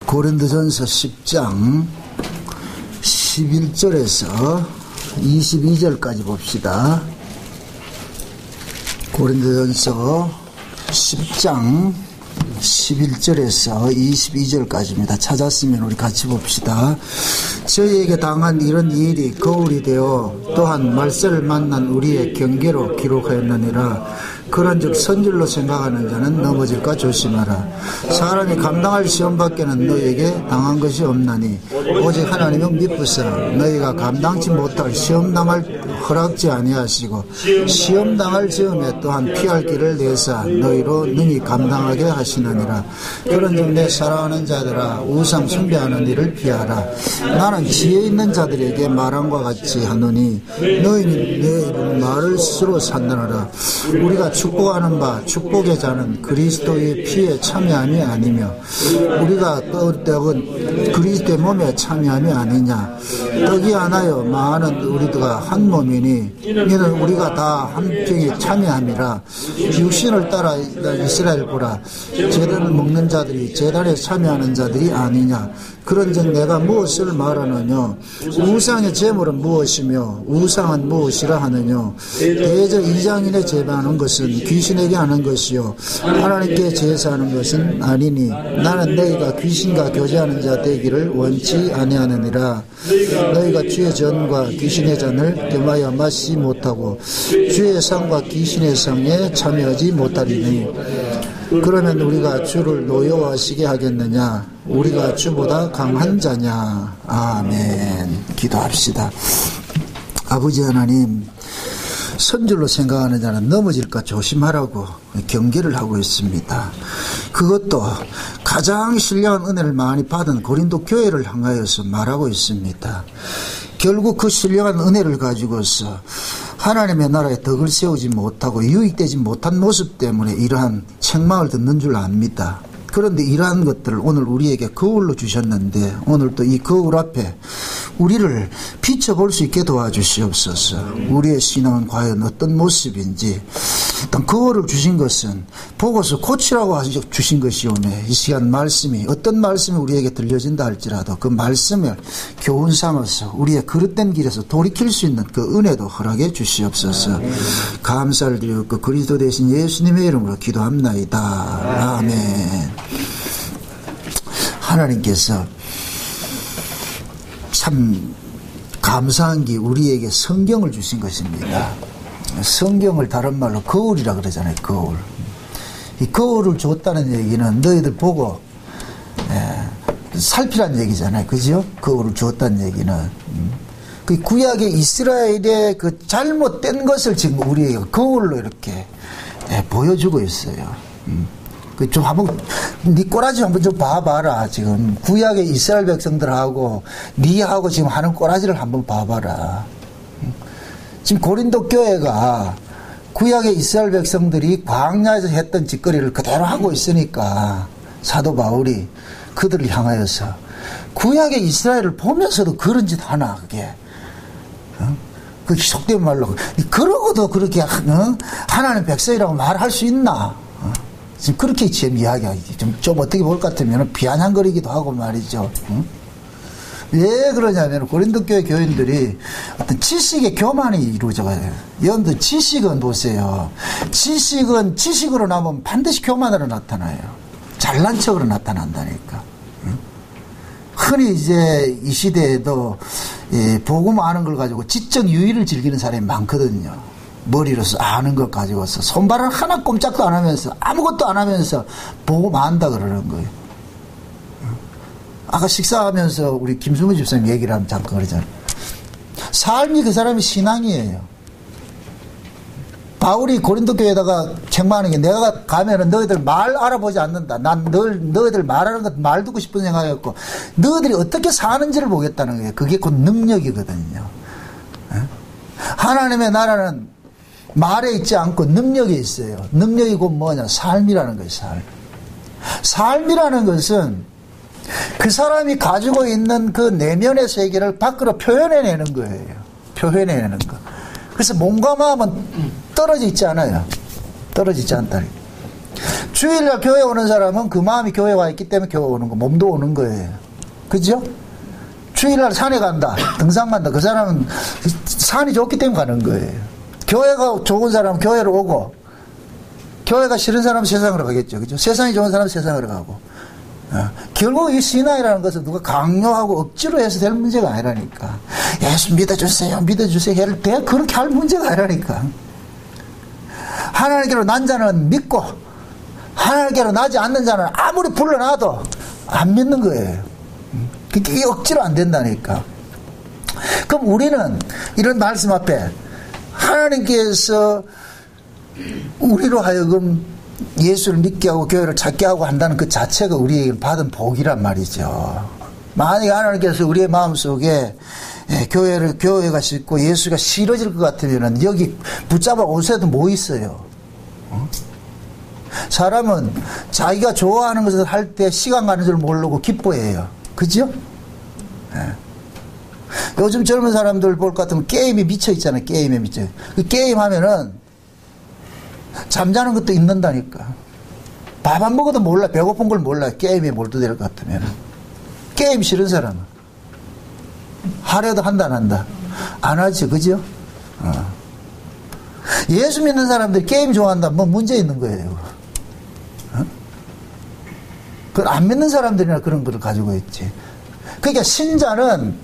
고린도전서 10장 11절에서 22절까지 봅시다. 고린도전서 10장 11절에서 22절까지입니다. 찾았으면 우리 같이 봅시다. 저희에게 당한 이런 일이 거울이 되어 또한 말세를 만난 우리의 경계로 기록하였느니라. 그런즉 선질로 생각하는 자는 넘어질까 조심하라. 사람이 감당할 시험밖에는 너에게 당한 것이 없나니 오직 하나님은 미쁘사 너희가 감당치 못할 시험당할 허락지 아니하시고 시험당할 즈음에 또한 피할 길을 내사 너희로 능히 감당하게 하시느니라. 그런즉 내 사랑하는 자들아 우상 숭배하는 일을 피하라. 나는 지혜 있는 자들에게 말함과 같이 하노니 너희는 내 이름 말을 스스로 산단하라. 우리가 축복하는 바 축복의 자는 그리스도의 피에 참여함이 아니며 우리가 떡은 그리스도의 몸에 참여함이 아니냐. 떡이 하나여 많은 우리가 한 몸이니 이는 우리가 다 한 병에 참여함이라. 육신을 따라 이스라엘 보라. 제단을 먹는 자들이 제단에 참여하는 자들이 아니냐. 그런즉 내가 무엇을 말하느냐. 우상의 제물은 무엇이며 우상은 무엇이라 하느냐. 대저 이장인의 제사하는 것은 귀신에게 하는 것이요 하나님께 제사하는 것은 아니니 나는 너희가 귀신과 교제하는 자 되기를 원치 아니하느니라. 너희가 주의 전과 귀신의 잔을 겸하여 마시지 못하고 주의 상과 귀신의 상에 참여하지 못하리니 그러면 우리가 주를 노여워하시게 하겠느냐. 우리가 주보다 강한 자냐. 아멘. 기도합시다. 아버지 하나님, 선줄로 생각하는 자는 넘어질까 조심하라고 경계를 하고 있습니다. 그것도 가장 신령한 은혜를 많이 받은 고린도 교회를 향하여서 말하고 있습니다. 결국 그 신령한 은혜를 가지고서 하나님의 나라에 덕을 세우지 못하고 유익되지 못한 모습 때문에 이러한 책망을 듣는 줄 압니다. 그런데 이러한 것들을 오늘 우리에게 거울로 주셨는데 오늘 또 이 거울 앞에 우리를 비춰볼 수 있게 도와주시옵소서. 우리의 신앙은 과연 어떤 모습인지 일단 거울을 주신 것은 보고서 고치라고 주신 것이오매 이 시간 말씀이 어떤 말씀이 우리에게 들려진다 할지라도 그 말씀을 교훈 삼아서 우리의 그릇된 길에서 돌이킬 수 있는 그 은혜도 허락해 주시옵소서. 감사를 드리고 그리스도 대신 예수님의 이름으로 기도합나이다. 아멘. 하나님께서 참 감사한 게 우리에게 성경을 주신 것입니다. 성경을 다른 말로 거울이라 그러잖아요. 거울. 이 거울을 줬다는 얘기는 너희들 보고 살피란 얘기잖아요. 그죠? 거울을 줬다는 얘기는 그 구약의 이스라엘의 그 잘못된 것을 지금 우리에게 거울로 이렇게 보여주고 있어요. 좀 한번 네 꼬라지 한번 좀 봐봐라. 지금 구약의 이스라엘 백성들하고 니하고 지금 하는 꼬라지를 한번 봐봐라. 지금 고린도 교회가 구약의 이스라엘 백성들이 광야에서 했던 짓거리를 그대로 하고 있으니까 사도 바울이 그들을 향하여서 구약의 이스라엘을 보면서도 그런 짓 하나 그게 그 속된 말로 그러고도 그렇게 하나님 백성이라고 말할 수 있나? 지금 그렇게 지금 이야기하기 좀 어떻게 볼 것 같으면 비아냥거리기도 하고 말이죠. 왜 그러냐면 고린도 교회 교인들이 어떤 지식의 교만이 이루어져요. 여러분들 지식은 보세요. 지식은 지식으로 나면 반드시 교만으로 나타나요. 잘난 척으로 나타난다니까. 흔히 이제 이 시대에도 복음 아는 걸 가지고 지적 유의를 즐기는 사람이 많거든요. 머리로서 아는 것 가지고서 손발을 하나 꼼짝도 안 하면서 아무것도 안 하면서 복음 안다 그러는 거예요. 아까 식사하면서 우리 김수무 집사님 얘기를 하면 잠깐 그러잖아요. 삶이 그 사람이 신앙이에요. 바울이 고린도 교회에다가 책망하는 게 내가 가면은 너희들 말 알아보지 않는다. 난 너희들 말하는 것 말 듣고 싶은 생각이었고 너희들이 어떻게 사는지를 보겠다는 거예요. 그게 곧 능력이거든요. 하나님의 나라는 말에 있지 않고 능력에 있어요. 능력이 곧 뭐냐? 삶이라는 거예요. 삶이라는 것은 그 사람이 가지고 있는 그 내면의 세계를 밖으로 표현해내는 거예요. 표현해내는 거. 그래서 몸과 마음은 떨어져 있지 않아요. 떨어지지 않다니. 주일날 교회 오는 사람은 그 마음이 교회 와 있기 때문에 교회 오는 거, 몸도 오는 거예요. 그죠? 주일날 산에 간다, 등산 간다. 그 사람은 산이 좋기 때문에 가는 거예요. 교회가 좋은 사람은 교회로 오고, 교회가 싫은 사람은 세상으로 가겠죠. 그죠? 세상이 좋은 사람은 세상으로 가고. 결국 이 신앙이라는 것은 누가 강요하고 억지로 해서 될 문제가 아니라니까. 예수 믿어주세요, 믿어주세요. 그렇게 할 문제가 아니라니까. 하나님께로 난 자는 믿고, 하나님께로 나지 않는 자는 아무리 불러놔도 안 믿는 거예요. 이게 억지로 안 된다니까. 그럼 우리는 이런 말씀 앞에 하나님께서 우리로 하여금 예수를 믿게 하고 교회를 찾게 하고 한다는 그 자체가 우리에게 받은 복이란 말이죠. 만약에 하나님께서 우리의 마음속에 교회가 싫고 예수가 싫어질 것 같으면 여기 붙잡아 옷에도 뭐 있어요. 사람은 자기가 좋아하는 것을 할 때 시간 가는 줄 모르고 기뻐해요. 그죠? 요즘 젊은 사람들 볼 것 같으면 게임에 미쳐 있잖아요. 게임에 미쳐. 그 게임 하면은 잠자는 것도 있는다니까. 밥 안 먹어도 몰라. 배고픈 걸 몰라. 게임에 몰두될 것 같으면. 게임 싫은 사람은 하려도 한다 안 한다. 안 하지. 그죠? 예수 믿는 사람들이 게임 좋아한다. 뭐 문제 있는 거예요. 그건 안 믿는 사람들이나 그런 것을 가지고 있지. 그러니까 신자는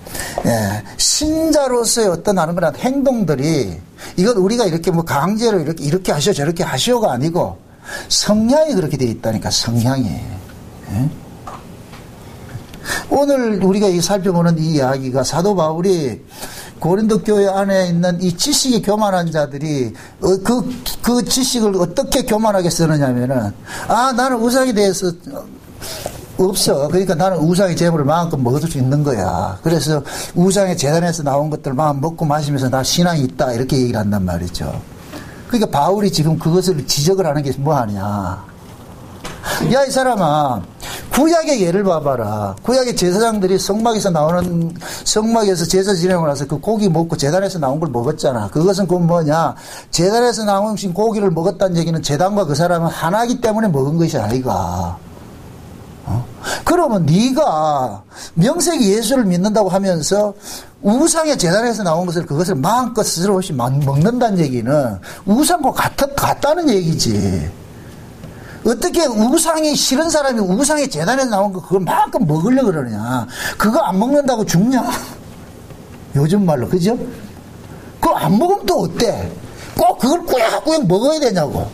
신자로서의 어떤 하는 그런 행동들이 이건 우리가 이렇게 뭐 강제로 이렇게 하시오 저렇게 하시오가 아니고 성향이 그렇게 되어 있다니까. 성향이. 오늘 우리가 살펴보는 이 이야기가 사도 바울이 고린도 교회 안에 있는 이 지식이 교만한 자들이 그 지식을 어떻게 교만하게 쓰느냐면은 나는 우상에 대해서 없어. 그러니까 나는 우상의 재물을 마음껏 먹을 수 있는 거야. 그래서 우상의 재단에서 나온 것들 마음 먹고 마시면서 나 신앙이 있다 이렇게 얘기를 한단 말이죠. 그러니까 바울이 지금 그것을 지적을 하는 게 뭐하냐. 야, 이 사람아, 구약의 예를 봐봐라. 구약의 제사장들이 성막에서 제사 지내고 나서 그 고기 먹고 재단에서 나온 걸 먹었잖아. 그것은 그 뭐냐. 재단에서 나온 고기를 먹었다는 얘기는 재단과 그 사람은 하나이기 때문에 먹은 것이 아니가. 그러면 네가 명색이 예수를 믿는다고 하면서 우상의 재단에서 나온 그것을 마음껏 스스로 없이 먹는다는 얘기는 우상과 같다는 얘기지. 어떻게 우상이 싫은 사람이 우상의 재단에서 나온 그걸 마음껏 먹으려고 그러냐. 그거 안 먹는다고 죽냐. 요즘 말로. 그죠? 그거 안 먹으면 또 어때? 꼭 그걸 꾸역꾸역 먹어야 되냐고.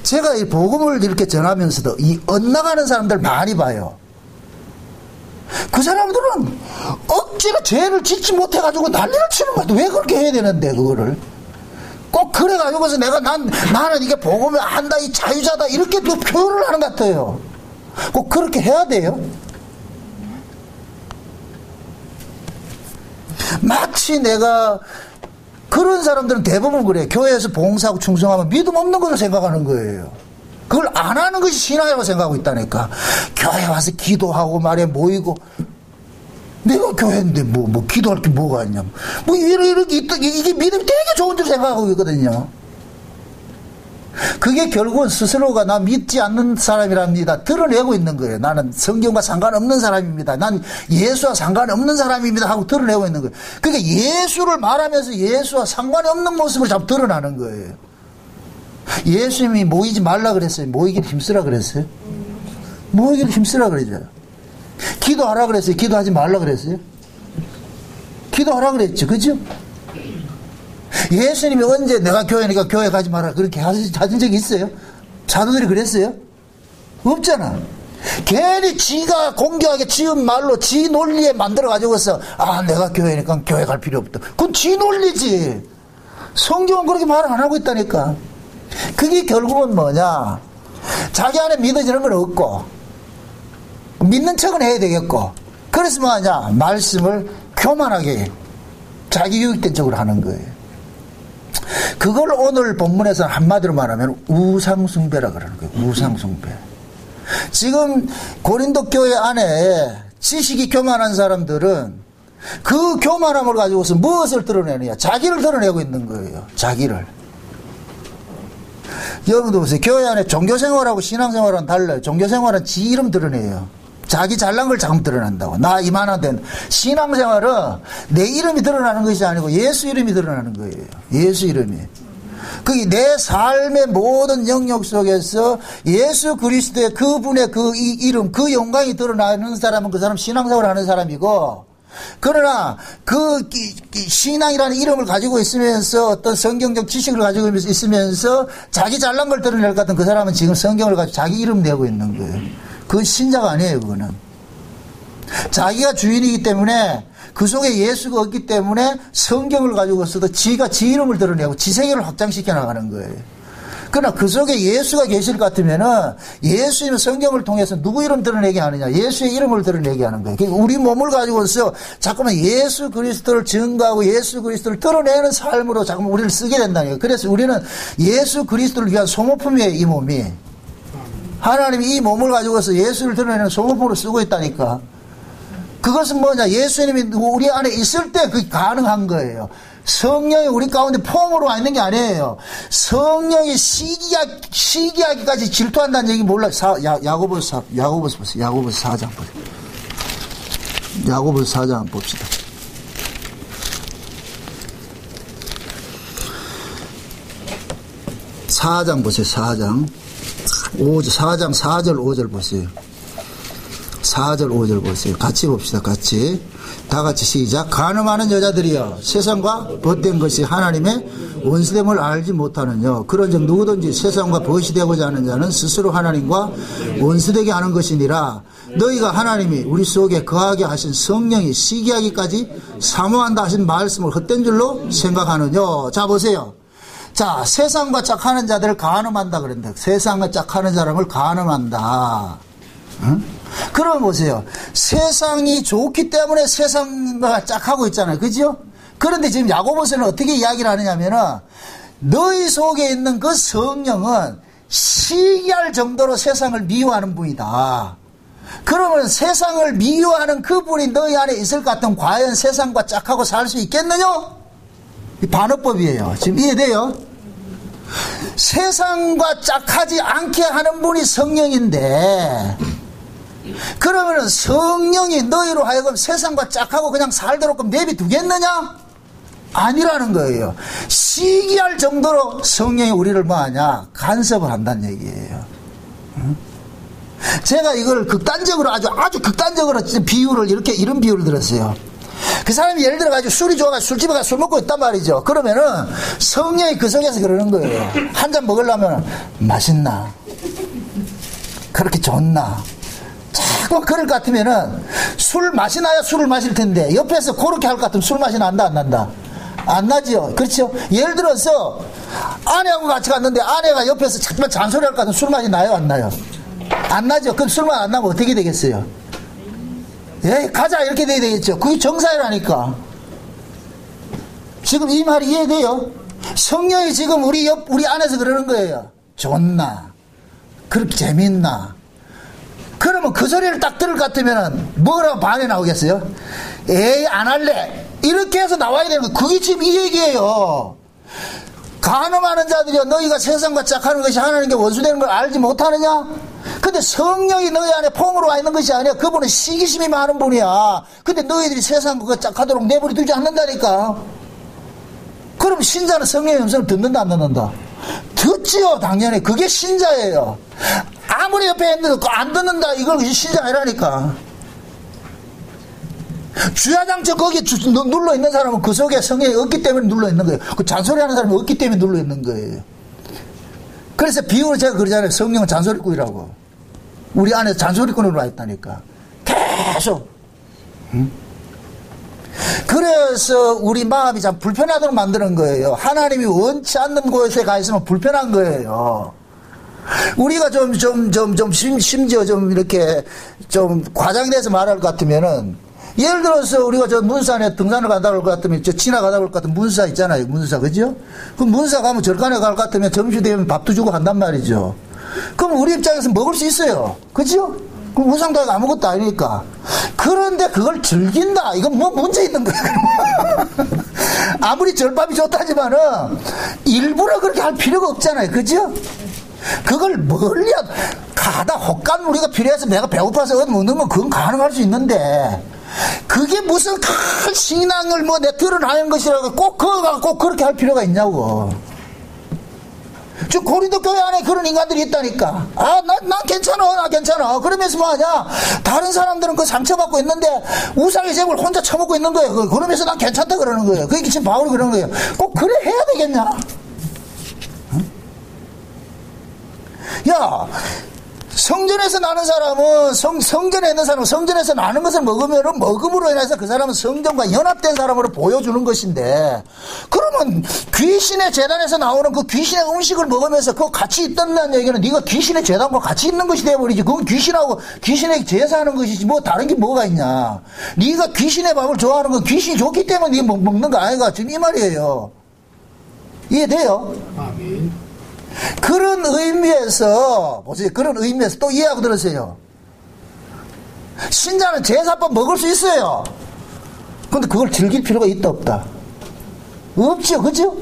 제가 이 복음을 이렇게 전하면서도 이 엇나가는 사람들 많이 봐요. 그 사람들은 억지로 죄를 짓지 못해가지고 난리를 치는 거야. 왜 그렇게 해야 되는데, 그거를. 꼭 그래가지고서 나는 이게 복음을 안다, 이 자유자다, 이렇게 또 표현을 하는 것 같아요. 꼭 그렇게 해야 돼요. 마치 내가 그런 사람들은 대부분 그래. 교회에서 봉사하고 충성하면 믿음 없는 것을 생각하는 거예요. 그걸 안 하는 것이 신앙이라고 생각하고 있다니까. 교회 와서 기도하고 말에 모이고. 내가 교회인데 뭐 기도할 게 뭐가 있냐. 뭐 이렇게 이게 믿음이 되게 좋은 줄 생각하고 있거든요. 그게 결국은 스스로가 나 믿지 않는 사람이랍니다. 드러내고 있는 거예요. 나는 성경과 상관없는 사람입니다. 난 예수와 상관없는 사람입니다. 하고 드러내고 있는 거예요. 그러니까 예수를 말하면서 예수와 상관이 없는 모습을 자꾸 드러나는 거예요. 예수님이 모이지 말라 그랬어요? 모이기를 힘쓰라 그랬어요? 모이기를 힘쓰라 그랬죠. 기도하라 그랬어요? 기도하지 말라 그랬어요? 기도하라 그랬죠. 그죠? 예수님이 언제 내가 교회니까 교회 가지 마라 그렇게 하신 적이 있어요? 사도들이 그랬어요? 없잖아. 괜히 지가 공교하게 지은 말로 지 논리에 만들어 가지고서 내가 교회니까 교회 갈 필요 없다. 그건 지 논리지. 성경은 그렇게 말을 안 하고 있다니까. 그게 결국은 뭐냐. 자기 안에 믿어지는 건 없고 믿는 척은 해야 되겠고, 그래서 뭐하냐. 말씀을 교만하게 자기 유익된 쪽으로 하는 거예요. 그걸 오늘 본문에서는 한마디로 말하면 우상숭배라 그러는 거예요. 우상숭배. 지금 고린도 교회 안에 지식이 교만한 사람들은 그 교만함을 가지고서 무엇을 드러내느냐. 자기를 드러내고 있는 거예요. 자기를. 여러분도 보세요. 교회 안에 종교생활하고 신앙생활은 달라요. 종교생활은 지 이름 드러내요. 자기 잘난 걸 자꾸 드러난다고. 나 이만한데. 신앙생활은 내 이름이 드러나는 것이 아니고 예수 이름이 드러나는 거예요. 예수 이름이. 그게 내 삶의 모든 영역 속에서 예수 그리스도의 그분의 그 이름, 그 영광이 드러나는 사람은 그 사람 신앙생활을 하는 사람이고, 그러나 그 신앙이라는 이름을 가지고 있으면서 어떤 성경적 지식을 가지고 있으면서 자기 잘난 걸 드러낼 것 같은 그 사람은 지금 성경을 가지고 자기 이름 내고 있는 거예요. 그건 신자가 아니에요. 그거는 자기가 주인이기 때문에, 그 속에 예수가 없기 때문에 성경을 가지고서도 지가 지 이름을 드러내고 지 세계를 확장시켜 나가는 거예요. 그러나 그 속에 예수가 계실 것 같으면은 예수님은 성경을 통해서 누구 이름 드러내게 하느냐? 예수의 이름을 드러내게 하는 거예요. 그러니까 우리 몸을 가지고서 자꾸만 예수 그리스도를 증거하고 예수 그리스도를 드러내는 삶으로 자꾸만 우리를 쓰게 된다는 거예요. 그래서 우리는 예수 그리스도를 위한 소모품이에요. 이 몸이. 하나님이 이 몸을 가지고서 예수를 드러내는 소모품으로 쓰고 있다니까. 그것은 뭐냐? 예수님이 우리 안에 있을 때 그게 가능한 거예요. 성령이 우리 가운데 폼으로 와 있는 게 아니에요. 성령이 시기하기까지 질투한다는 얘기 몰라요. 야고보서 보세요. 야고보서 4장 보세요. 야고보서 4장 봅시다. 4장 보세요. 4장 4절 5절 보세요. 4절 5절 보세요. 같이 봅시다. 같이. 다 같이 시작. 간음하는 여자들이여, 세상과 벗된 것이 하나님의 원수됨을 알지 못하느냐. 그런즉 누구든지 세상과 벗이 되고자 하는 자는 스스로 하나님과 원수되게 하는 것이니라. 너희가 하나님이 우리 속에 거하게 하신 성령이 시기하기까지 사모한다 하신 말씀을 헛된 줄로 생각하느냐. 자 보세요. 자, 세상과 짝하는 자들을 간음한다 그랬는데, 세상과 짝하는 사람을 간음한다. 응? 그러면 보세요. 세상이 좋기 때문에 세상과 짝하고 있잖아요. 그죠? 그런데 지금 야고보서는 어떻게 이야기를 하느냐면은, 너희 속에 있는 그 성령은 시기할 정도로 세상을 미워하는 분이다. 그러면 세상을 미워하는 그분이 너희 안에 있을 것 같으면 과연 세상과 짝하고 살 수 있겠느냐? 이 반어법이에요. 지금 이해돼요? 세상과 짝하지 않게 하는 분이 성령인데, 그러면 성령이 너희로 하여금 세상과 짝하고 그냥 살도록 내비두겠느냐? 아니라는 거예요. 시기할 정도로 성령이 우리를 뭐하냐? 간섭을 한다는 얘기예요. 제가 이걸 극단적으로 아주 극단적으로 비유를 이런 비유를 들었어요. 그 사람이 예를 들어가지고 술이 좋아가지고 술집에 가서 술 먹고 있단 말이죠. 그러면은 성령이 그 속에서 그러는 거예요. 한 잔 먹으려면 맛있나? 그렇게 좋나? 자꾸 그럴 것 같으면은 술 맛이 나야 술을 마실 텐데 옆에서 그렇게 할 것 같으면 술 맛이 난다 안 난다? 안 나죠. 그렇죠? 예를 들어서 아내하고 같이 갔는데 아내가 옆에서 자꾸만 잔소리 할 것 같으면 술 맛이 나요 안 나요? 안 나죠. 그럼 술 맛 안 나면 어떻게 되겠어요? 예, 가자 이렇게 돼야 되겠죠. 그게 정사라니까. 지금 이 말이 이해돼요? 성령이 지금 우리 안에서 그러는 거예요. 좋나? 그렇게 재밌나? 그러면 그 소리를 딱 들을 것 같으면 뭐라고 반에 나오겠어요? 에이 안 할래. 이렇게 해서 나와야 되는 거. 그게 지금 이 얘기예요. 간음하는 자들이여, 너희가 세상과 짝하는 것이 하나님께 원수되는 걸 알지 못하느냐? 근데 성령이 너희 안에 폼으로 와 있는 것이 아니야. 그분은 시기심이 많은 분이야. 근데 너희들이 세상과 짝하도록 내버려 두지 않는다니까. 그럼 신자는 성령의 음성을 듣는다 안 듣는다? 듣지요. 당연히. 그게 신자예요. 아무리 옆에 있는데 안 듣는다, 이걸 신자 아니라니까. 주야장터 거기에 눌러 있는 사람은 그 속에 성령이 없기 때문에 눌러 있는 거예요. 그 잔소리 하는 사람이 없기 때문에 눌러 있는 거예요. 그래서 비유로 제가 그러잖아요. 성령은 잔소리꾼이라고. 우리 안에 잔소리꾼으로 와 있다니까. 계속. 그래서 우리 마음이 참 불편하도록 만드는 거예요. 하나님이 원치 않는 곳에 가 있으면 불편한 거예요. 우리가 심지어 좀 이렇게 좀 과장돼서 말할 것 같으면은, 예를 들어서 우리가 저 문산에 등산을 가다 올 것 같으면, 저 지나가다 올 것 같은 문사 있잖아요. 문사, 그죠? 그 문사 가면 절간에 갈 것 같으면 점심되면 밥도 주고 한단 말이죠. 그럼 우리 입장에서 먹을 수 있어요. 그죠? 그럼 우상도 하고 아무것도 아니니까. 그런데 그걸 즐긴다. 이건 뭐 문제 있는 거야. 아무리 절밥이 좋다지만은 일부러 그렇게 할 필요가 없잖아요. 그죠? 그걸 멀리 가다 혹간 우리가 필요해서 내가 배고파서 얻어 먹는 건 그건 가능할 수 있는데 그게 무슨 큰 신앙을 뭐 내 드러나는 것이라고 꼭 그렇게 할 필요가 있냐고. 지금 고린도 교회 안에 그런 인간들이 있다니까. 난 괜찮아, 나 괜찮아. 그러면서 뭐하냐? 다른 사람들은 그 상처받고 있는데 우상의 제물 혼자 처먹고 있는 거예요. 그러면서 난 괜찮다 그러는 거예요. 그게 지금 바울이 그러는 거예요. 꼭 그래 해야 되겠냐? 응? 야, 성전에서 나는 사람은 성전에 있는 사람은 성전에서 나는 것을 먹으면 먹음으로 인해서 그 사람은 성전과 연합된 사람으로 보여주는 것인데, 그러면 귀신의 제단에서 나오는 그 귀신의 음식을 먹으면서 그거 같이 있다는 얘기는 네가 귀신의 제단과 같이 있는 것이 되어버리지. 그건 귀신하고 귀신에게 제사하는 것이지 뭐 다른 게 뭐가 있냐. 네가 귀신의 밥을 좋아하는 건 귀신이 좋기 때문에 네가 먹는 거 아이가. 지금 이 말이에요. 이해돼요? 아멘. 그런 의미에서 보세요. 그런 의미에서 또 이해하고 들으세요. 신자는 제사밥 먹을 수 있어요. 근데 그걸 즐길 필요가 있다 없다? 없죠. 그죠?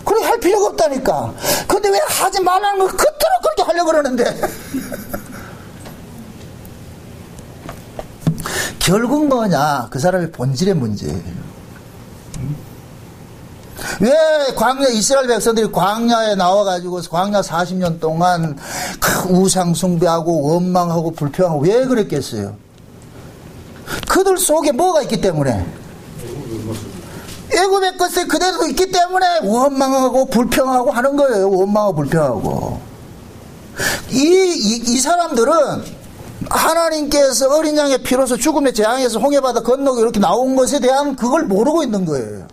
그렇게 할 필요가 없다니까. 근데 왜 하지 말라는 걸 그토록 그렇게 하려고 그러는데. 결국 뭐냐, 그 사람의 본질의 문제예요. 왜 이스라엘 백성들이 광야에 나와가지고 광야 40년 동안 우상 숭배하고 원망하고 불평하고 왜 그랬겠어요? 그들 속에 뭐가 있기 때문에? 애굽의 것에 그대로 있기 때문에 원망하고 불평하고 하는 거예요. 원망하고 불평하고. 이 사람들은 하나님께서 어린 양의 피로서 죽음의 재앙에서 홍해바다 건너고 이렇게 나온 것에 대한 그걸 모르고 있는 거예요.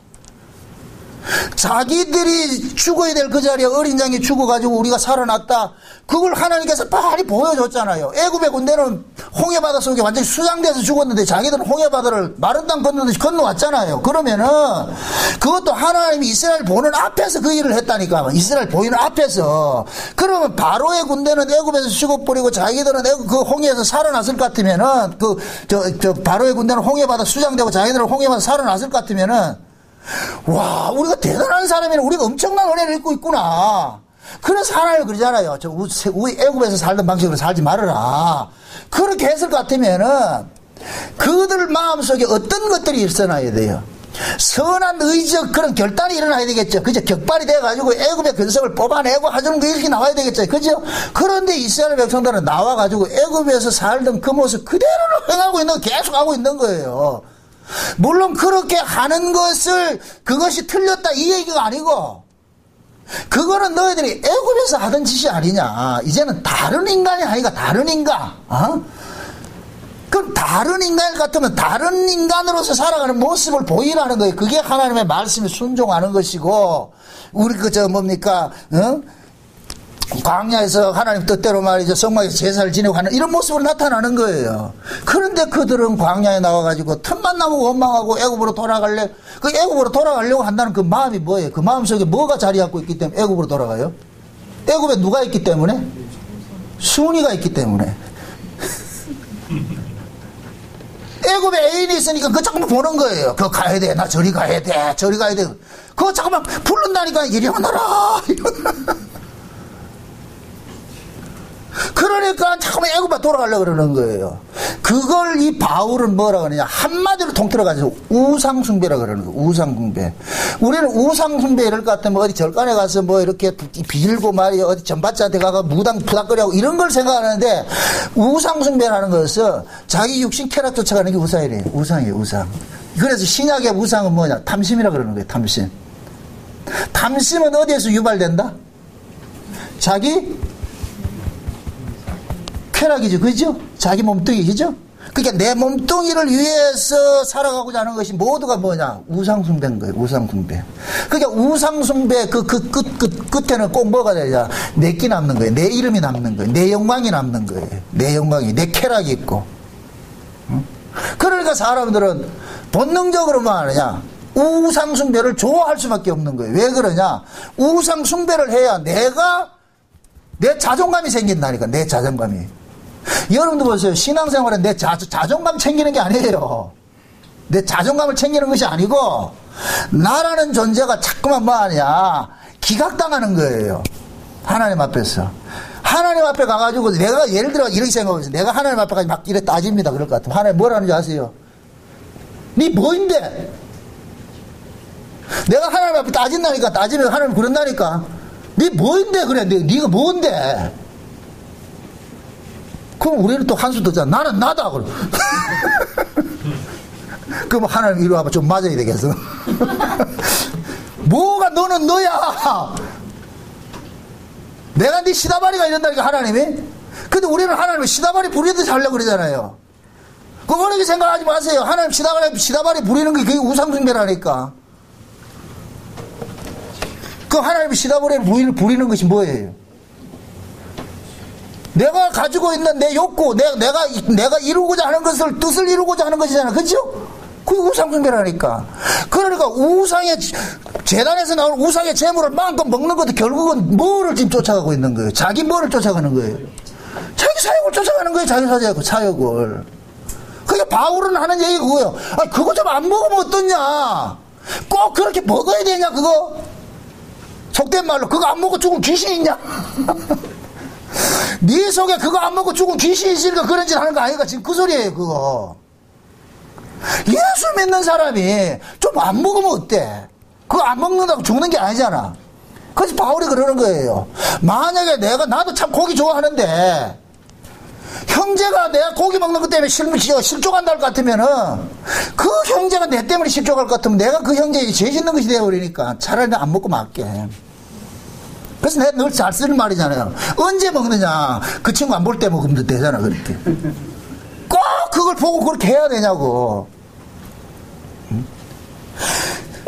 자기들이 죽어야 될 그 자리에 어린 양이 죽어가지고 우리가 살아났다. 그걸 하나님께서 많이 보여줬잖아요. 애굽의 군대는 홍해바다 속에 완전히 수장돼서 죽었는데 자기들은 홍해바다를 마른 땅 건너듯이 건너왔잖아요. 그러면은 그것도 하나님이 이스라엘 보는 앞에서 그 일을 했다니까. 이스라엘 보이는 앞에서. 그러면 바로의 군대는 애굽에서 죽어버리고 자기들은 그 홍해에서 살아났을 것 같으면은 바로의 군대는 홍해바다 수장되고 자기들은 홍해바다 살아났을 것 같으면은 와, 우리가 대단한 사람이네. 우리가 엄청난 은혜를 입고 있구나. 그래서 하나님 그러잖아요. 우리 애굽에서 살던 방식으로 살지 말아라. 그렇게 했을 것 같으면은 그들 마음속에 어떤 것들이 일어나야 돼요? 선한 의적 그런 결단이 일어나야 되겠죠. 그죠? 격발이 돼가지고 애굽의 근성을 뽑아내고 하는 게 이렇게 나와야 되겠죠. 그죠? 그런데 이스라엘 백성들은 나와가지고 애굽에서 살던 그 모습 그대로 행하고 있는 거 계속 하고 있는 거예요. 물론 그렇게 하는 것을 그것이 틀렸다 이 얘기가 아니고 그거는 너희들이 애굽에서 하던 짓이 아니냐. 이제는 다른 인간이 아니가 다른 인간. 그럼 다른 인간 같으면 다른 인간으로서 살아가는 모습을 보이라는 거예요. 그게 하나님의 말씀에 순종하는 것이고 우리 뭡니까? 광야에서 하나님 뜻대로 말이죠. 성막에서 제사를 지내고 하는 이런 모습으로 나타나는 거예요. 그런데 그들은 광야에 나와가지고 틈만 나고 원망하고 애굽으로 돌아갈래. 그 애굽으로 돌아가려고 한다는 그 마음이 뭐예요? 그 마음속에 뭐가 자리 잡고 있기 때문에 애굽으로 돌아가요? 애굽에 누가 있기 때문에? 순이가 있기 때문에. 애굽에 애인이 있으니까 그거 자꾸만 보는 거예요. 그거 가야 돼. 나 저리 가야 돼. 저리 가야 돼. 그거 자꾸만 부른다니까. 이리 오너라. 그러니까 자꾸만 애굽에 돌아가려고 그러는 거예요. 그걸 이 바울은 뭐라 그러냐. 한마디로 통틀어가지고 우상숭배라 그러는 거예요. 우상숭배. 우리는 우상숭배 이럴 것 같으면 어디 절간에 가서 뭐 이렇게 빌고 말이야. 어디 전밭자한테 가서 무당 푸닥거리하고 이런 걸 생각하는데 우상숭배라는 것은 자기 육신 쾌락 쫓아가는 게 우상이래요. 우상이에요. 우상. 그래서 신약의 우상은 뭐냐. 탐심이라 그러는 거예요. 탐심. 탐심은 어디에서 유발된다? 자기 쾌락이죠. 그죠? 자기 몸뚱이, 그죠? 그러니까 내 몸뚱이를 위해서 살아가고자 하는 것이 모두가 뭐냐? 우상숭배인 거예요. 우상숭배. 그러니까 우상숭배 끝에는 꼭 뭐가 되냐? 내 끼 남는 거예요. 내 이름이 남는 거예요. 내 영광이 남는 거예요. 내 영광이, 내 쾌락이 있고. 응? 그러니까 사람들은 본능적으로 뭐 하느냐? 우상숭배를 좋아할 수밖에 없는 거예요. 왜 그러냐? 우상숭배를 해야 내 자존감이 생긴다니까. 내 자존감이. 여러분도 보세요. 신앙생활은 내 자존감 챙기는 게 아니에요. 내 자존감을 챙기는 것이 아니고 나라는 존재가 자꾸만 뭐 하냐 기각당하는 거예요. 하나님 앞에서. 하나님 앞에 가가지고 내가 예를 들어 이렇게 생각해보세요. 내가 하나님 앞에 가서 막 이래 따집니다. 그럴 것 같으면. 하나님 뭐라는지 아세요? 니 뭐인데? 내가 하나님 앞에 따진다니까. 따지면 하나님 그런다니까. 니 뭐인데? 그래. 니가 뭔데? 그럼 우리는 또 한수 듣잖아. 나는 나다. 그럼. 그럼 하나님 이리 와봐. 좀 맞아야 되겠어. 뭐가 너는 너야. 내가 네 시다바리가 이런다니까 하나님이. 근데 우리는 하나님을 시다바리 부리듯이 하려고 그러잖아요. 그렇게 생각하지 마세요. 하나님 시다바리 부리는 게 그게 우상숭배라니까. 그 하나님이 시다바리 부리는 것이 뭐예요? 내가 가지고 있는 내 욕구, 내가 이루고자 하는 것을, 뜻을 이루고자 하는 것이잖아. 그죠? 그게 우상숭배라니까. 그러니까 재단에서 나오는 우상의 재물을 마음껏 먹는 것도 결국은 뭐를 지금 쫓아가고 있는 거예요? 자기 뭐를 쫓아가는 거예요? 자기 사욕을 쫓아가는 거예요. 자기 사욕을. 그게 바울은 하는 얘기 그거예요. 아니, 그거 좀 안 먹으면 어떠냐? 꼭 그렇게 먹어야 되냐, 그거? 속된 말로, 그거 안 먹고 죽은 귀신이 있냐? 네 속에 그거 안 먹고 죽은 귀신이 있으니까 그런 짓 하는 거 아니까 지금 그 소리예요, 그거. 예수 믿는 사람이 좀 안 먹으면 어때? 그거 안 먹는다고 죽는 게 아니잖아. 그래서 바울이 그러는 거예요. 만약에 나도 참 고기 좋아하는데, 형제가 내가 고기 먹는 것 때문에 실족한다 할 것 같으면은, 그 형제가 내 때문에 실족할 것 같으면 내가 그 형제에게 죄 짓는 것이 되어버리니까 차라리 안 먹고 말게. 그래서 내가 늘 잘 쓰는 말이잖아요. 언제 먹느냐? 그 친구 안 볼 때 먹으면 되잖아, 그렇게. 꼭 그걸 보고 그렇게 해야 되냐고.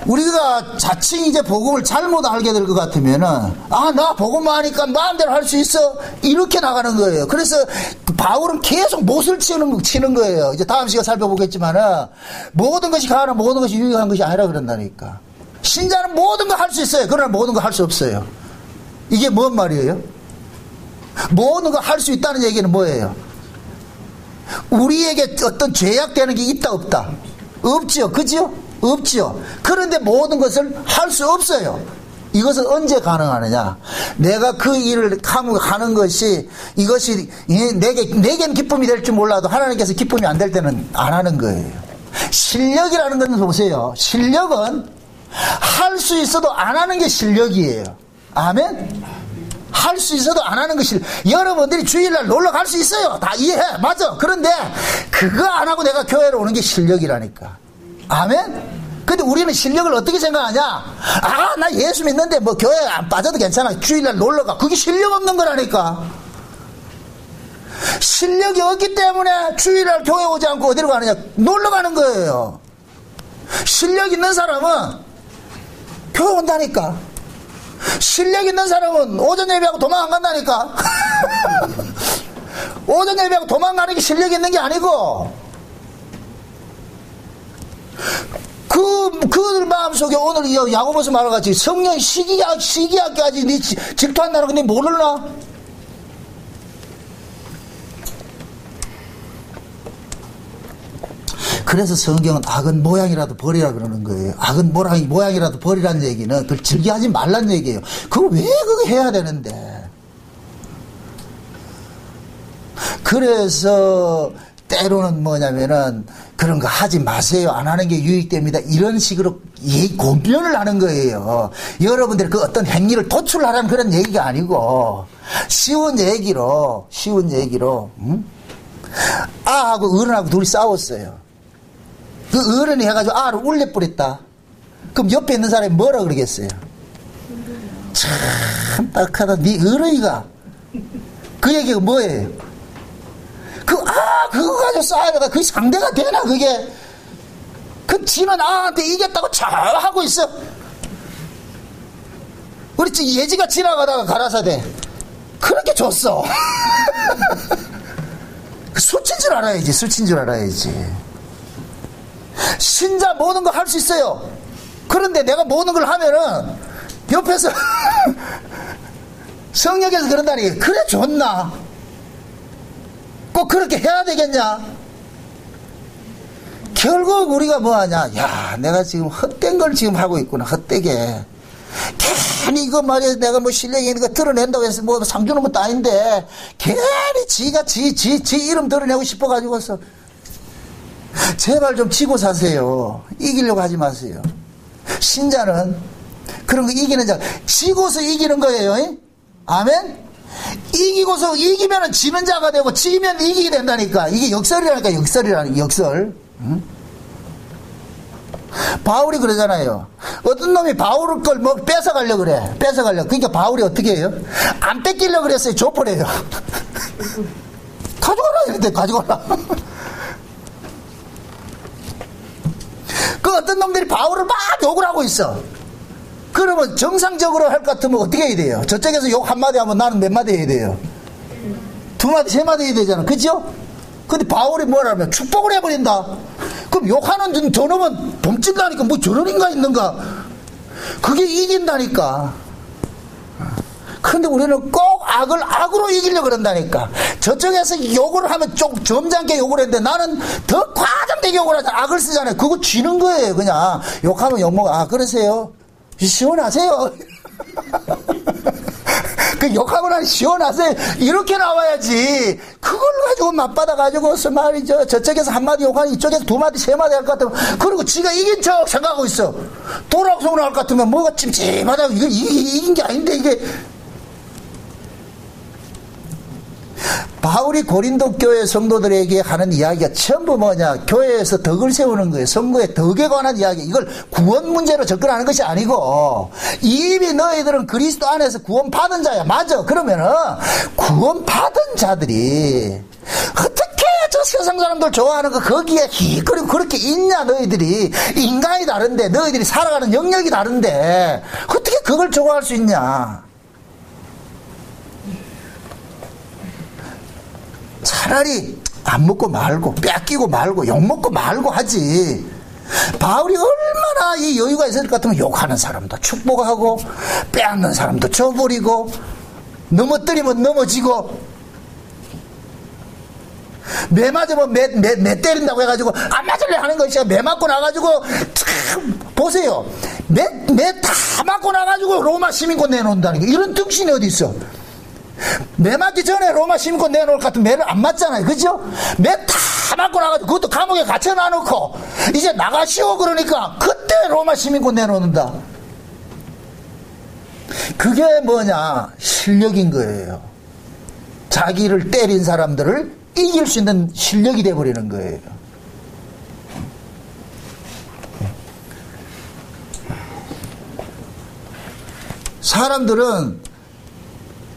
우리가 자칭 이제 복음을 잘못 알게 될 것 같으면은, 나 복음만 하니까 마음대로 할 수 있어. 이렇게 나가는 거예요. 그래서 바울은 계속 못을 치는 거예요. 이제 다음 시간 살펴보겠지만은, 모든 것이 가능한 모든 것이 유익한 것이 아니라 그런다니까. 신자는 모든 거 할 수 있어요. 그러나 모든 거 할 수 없어요. 이게 뭔 말이에요? 모든 거 할 수 있다는 얘기는 뭐예요? 우리에게 어떤 죄악되는 게 있다 없다? 없지요. 그죠? 없지요. 그런데 모든 것을 할 수 없어요. 이것은 언제 가능하느냐? 내가 그 일을 하는 것이, 이것이 내겐 기쁨이 될 줄 몰라도 하나님께서 기쁨이 안 될 때는 안 하는 거예요. 실력이라는 것은 보세요. 실력은 할 수 있어도 안 하는 게 실력이에요. 아멘? 할 수 있어도 안 하는 것이, 여러분들이 주일날 놀러 갈 수 있어요. 다 이해해. 맞아. 그런데 그거 안 하고 내가 교회로 오는 게 실력이라니까. 아멘? 근데 우리는 실력을 어떻게 생각하냐? 나 예수 믿는데 뭐 교회 안 빠져도 괜찮아. 주일날 놀러 가. 그게 실력 없는 거라니까. 실력이 없기 때문에 주일날 교회 오지 않고 어디로 가느냐? 놀러 가는 거예요. 실력 있는 사람은 교회 온다니까. 실력 있는 사람은 오전 예배하고 도망 안 간다니까. 오전 예배하고 도망가는 게 실력 있는 게 아니고, 그 마음속에 오늘 야고보서 말하같이 성령 시기하기까지 네 질투한다는 거 네 모르나? 그래서 성경은 악은 모양이라도 버리라 그러는 거예요. 악은 모양이라도 버리라는 얘기는 그걸 즐겨하지 말라는 얘기예요. 그걸 왜 그거 해야 되는데? 그래서 때로는 뭐냐면은 그런 거 하지 마세요. 안 하는 게 유익됩니다. 이런 식으로 고변을 하는 거예요. 여러분들 그 어떤 행위를 도출하라는 그런 얘기가 아니고, 쉬운 얘기로, 아하고 어른하고 둘이 싸웠어요. 그 어른이 해가지고 아를 울려버렸다. 그럼 옆에 있는 사람이 뭐라 그러겠어요? 참 딱하다. 네 어른이가. 그 얘기가 뭐예요? 그거 가지고 싸우다가 그게 상대가 되나, 그게? 지는 아한테 이겼다고 잘 하고 있어. 우리 예지가 지나가다가 가라사대. 그렇게 줬어. 수친 줄 알아야지. 신자 모든 거 할 수 있어요. 그런데 내가 모든 걸 하면은 옆에서 성령께서 그런다니, 그래 좋나? 꼭 그렇게 해야 되겠냐? 결국 우리가 뭐하냐? 야, 내가 지금 헛된 걸 지금 하고 있구나. 헛되게. 괜히 이거 말이야, 내가 뭐 실력이 있는 거 드러낸다고 해서 뭐 상 주는 것도 아닌데, 괜히 지가 지 이름 드러내고 싶어가지고서. 제발 좀 지고 사세요. 이기려고 하지 마세요. 신자는 그런 거 이기는 자, 지고서 이기는 거예요. 아멘? 이기면은 지는 자가 되고, 지면 이기게 된다니까. 이게 역설이라니까, 역설. 응? 바울이 그러잖아요. 어떤 놈이 바울을 걸 뭐 뺏어가려고 그래. 그러니까 바울이 어떻게 해요? 안 뺏기려고 그랬어요. 줘버려요. 가져가라, 이랬대, 가져가라. 그 어떤 놈들이 바울을 막 욕을 하고 있어. 그러면 정상적으로 할 것 같으면 어떻게 해야 돼요? 저쪽에서 욕 한마디 하면 나는 몇 마디 해야 돼요? 2마디, 3마디 해야 되잖아. 그죠? 근데 바울이 뭐라면 축복을 해버린다. 그럼 욕하는 저놈은 범찐다니까. 뭐 저런 인간 있는가? 그게 이긴다니까. 그런데 우리는 꼭 악으로 이기려고 그런다니까. 저쪽에서 욕을 하면 좀 점잖게 욕을 했는데 나는 더 과장되게 욕을 하잖아. 악을 쓰잖아요. 그거 쥐는 거예요. 그냥 욕하면 욕먹어. 그러세요? 시원하세요. 그 욕하고 나면 시원하세요. 이렇게 나와야지. 그걸로 가지고 맞받아가지고서 말이죠. 저쪽에서 한마디 욕하니 이쪽에서 2마디, 3마디 할 것 같으면, 그리고 지가 이긴 척 생각하고 있어. 도락송을 할 것 같으면 뭐가 찜찜하다. 이거 이긴 게 아닌데, 이게. 바울이 고린도 교회 성도들에게 하는 이야기가 전부 뭐냐, 교회에서 덕을 세우는 거예요. 선거의 덕에 관한 이야기. 이걸 구원 문제로 접근하는 것이 아니고, 이미 너희들은 그리스도 안에서 구원 받은 자야. 맞아. 그러면은 구원 받은 자들이 어떻게 저 세상 사람들 좋아하는 거 거기에 그리고 그렇게 있냐. 너희들이 인간이 다른데, 너희들이 살아가는 영역이 다른데 어떻게 그걸 좋아할 수 있냐. 차라리 안 먹고 말고 뺏기고 말고 욕먹고 말고 하지. 바울이 얼마나 이 여유가 있을 것 같으면 욕하는 사람도 축복하고, 빼앗는 사람도 줘버리고, 넘어뜨리면 넘어지고, 매 맞으면 매 때린다고 해가지고 안 맞을래 하는 것이 매 맞고 나가지고 참 보세요. 매 다 맞고 나가지고 로마 시민권 내놓는다는 게 이런 등신이 어디 있어. 매 맞기 전에 로마 시민권 내놓을 것 같으면 매를 안 맞잖아요. 그죠? 매 다 맞고 나가지고 그것도 감옥에 갇혀 놔놓고 이제 나가시오 그러니까 그때 로마 시민권 내놓는다. 그게 뭐냐? 실력인 거예요. 자기를 때린 사람들을 이길 수 있는 실력이 돼버리는 거예요. 사람들은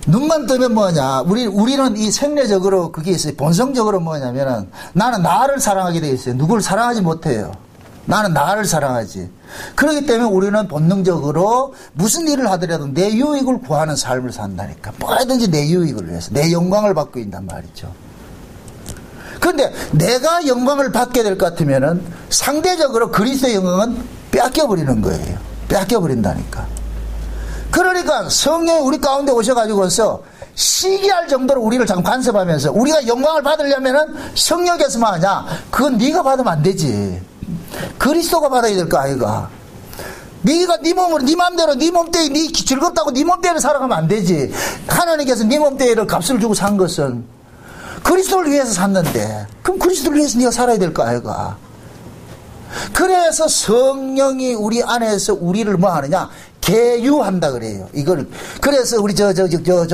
눈만 뜨면 뭐냐, 우리는 이 생리적으로 그게 있어요. 본성적으로 뭐냐면은 나는 나를 사랑하게 돼 있어요. 누구를 사랑하지 못해요. 나는 나를 사랑하지. 그렇기 때문에 우리는 본능적으로 무슨 일을 하더라도 내 유익을 구하는 삶을 산다니까. 뭐든지 내 유익을 위해서, 내 영광을 받고 있단 말이죠. 그런데 내가 영광을 받게 될 것 같으면은 상대적으로 그리스도의 영광은 뺏겨버리는 거예요. 뺏겨버린다니까. 그러니까 성령이 우리 가운데 오셔가지고서 시기할 정도로 우리를 잠깐 간섭하면서 우리가 영광을 받으려면은 성령께서만 하냐? 그건 네가 받으면 안 되지. 그리스도가 받아야 될 거 아이가. 네가 네 몸으로 네 맘대로 네 몸뚱이 네 즐겁다고 네 몸뚱이를 살아가면 안 되지. 하나님께서 네 몸뚱이를 값을 주고 산 것은 그리스도를 위해서 샀는데, 그럼 그리스도를 위해서 네가 살아야 될 거 아이가. 그래서 성령이 우리 안에서 우리를 뭐 하느냐? 계유한다 그래요. 이걸 그래서 우리 저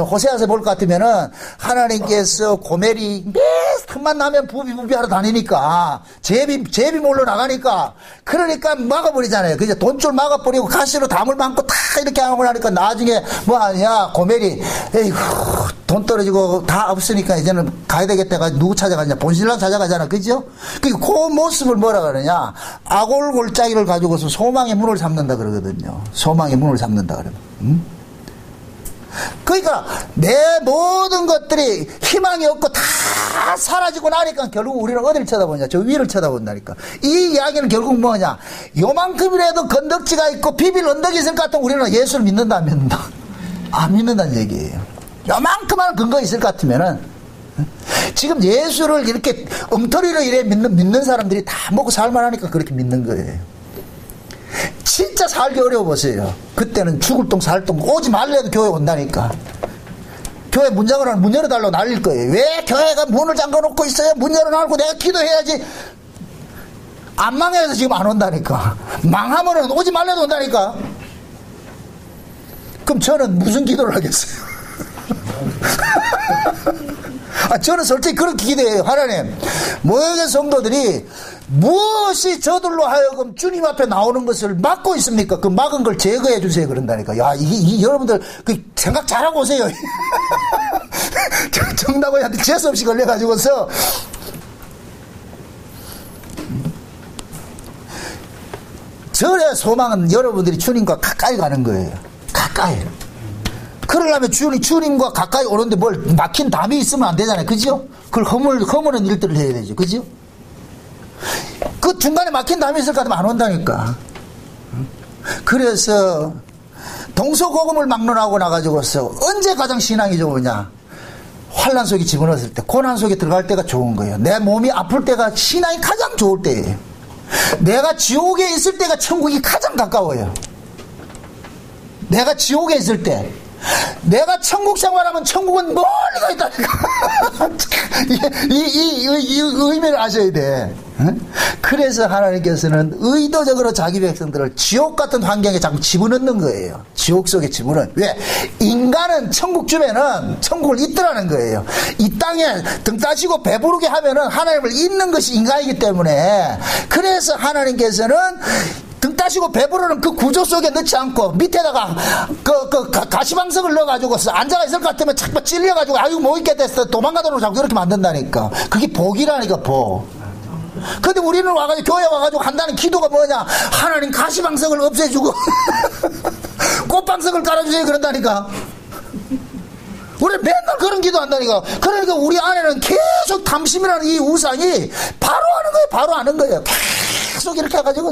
호세아서 볼 것 같으면은 하나님께서 고멜이 매 틈만 나면 부비하러 다니니까 제비 몰러 나가니까 그러니까 막아버리잖아요. 그죠? 돈줄 막아버리고 가시로 담을 많고 다 이렇게 하고 나니까 나중에 뭐 하냐? 고멜이 에이구 돈 떨어지고 다 없으니까 이제는 가야 되겠다 가지고 누구 찾아가냐? 본신랑 찾아가잖아. 그죠? 그 모습을 뭐라 그러냐? 아골골짜기를 가지고서 소망의 문을 삼는다 그러거든요. 소망의 문을 삼는다 그러면. 그러니까 내 모든 것들이 희망이 없고 다 사라지고 나니까 결국 우리는 어디를 쳐다보냐? 저 위를 쳐다본다니까. 이 이야기는 결국 뭐냐? 요만큼이라도 건덕지가 있고 비빌 언덕이 있을 것 같으면 우리는 예수를 믿는다 안 믿는다? 안 믿는다는 얘기예요. 요만큼만 근거가 있을 것 같으면은 지금 예수를 이렇게 엉터리로 이래 믿는 사람들이 다 먹고 살만하니까 그렇게 믿는 거예요. 진짜 살기 어려워 보세요. 그때는 죽을 똥 살 똥 오지 말래도 교회 온다니까. 교회 문 잠그라면 문 열어달라고 날릴 거예요. 왜 교회가 문을 잠궈놓고 있어요? 문 열어놔고 내가 기도해야지. 안 망해서 지금 안 온다니까. 망하면은 오지 말래도 온다니까. 그럼 저는 무슨 기도를 하겠어요? 저는 솔직히 그렇게 기도해요. 하나님, 모여있는 성도들이 무엇이 저들로 하여금 주님 앞에 나오는 것을 막고 있습니까? 그 막은 걸 제거해 주세요. 그런다니까. 야, 이게 여러분들 그 생각 잘하고 오세요. 정답이한테 재수없이 걸려가지고서 절의 소망은 여러분들이 주님과 가까이 가는 거예요. 가까이. 그러려면 주님과 가까이 오는데 뭘 막힌 담이 있으면 안 되잖아요. 그죠? 그걸 허무는 일들을 해야 되죠. 그죠? 그 중간에 막힌 담이 있을 것 같으면 안 온다니까. 그래서 동서고금을 막론하고 나가지고서 언제 가장 신앙이 좋으냐? 환난 속에 집어넣었을 때, 고난 속에 들어갈 때가 좋은 거예요. 내 몸이 아플 때가 신앙이 가장 좋을 때예요. 내가 지옥에 있을 때가 천국이 가장 가까워요. 내가 지옥에 있을 때, 내가 천국 생활하면 천국은 멀리 가 있다니까. 이 의미를 아셔야 돼. 그래서 하나님께서는 의도적으로 자기 백성들을 지옥 같은 환경에 자꾸 집어넣는 거예요. 지옥 속에 집어넣는. 왜? 인간은 천국 주변은 천국을 잊더라는 거예요. 이 땅에 등 따시고 배부르게 하면은 하나님을 잊는 것이 인간이기 때문에, 그래서 하나님께서는 등 따시고 배부르는 그 구조 속에 넣지 않고 밑에다가 가시방석을 넣어가지고 앉아가 있을 것 같으면 자꾸 찔려가지고 아유 뭐 있게 됐어 도망가도록 자꾸 이렇게 만든다니까. 그게 복이라니까, 복. 근데 우리는 와가지고 교회 와가지고 한다는 기도가 뭐냐? 하나님 가시방석을 없애주고 꽃방석을 깔아주세요 그런다니까. 우리 맨날 그런 기도 한다니까. 그러니까 우리 안에는 계속 탐심이라는 이 우상이 바로 하는 거예요. 바로 하는 거예요. 계속 이렇게 해가지고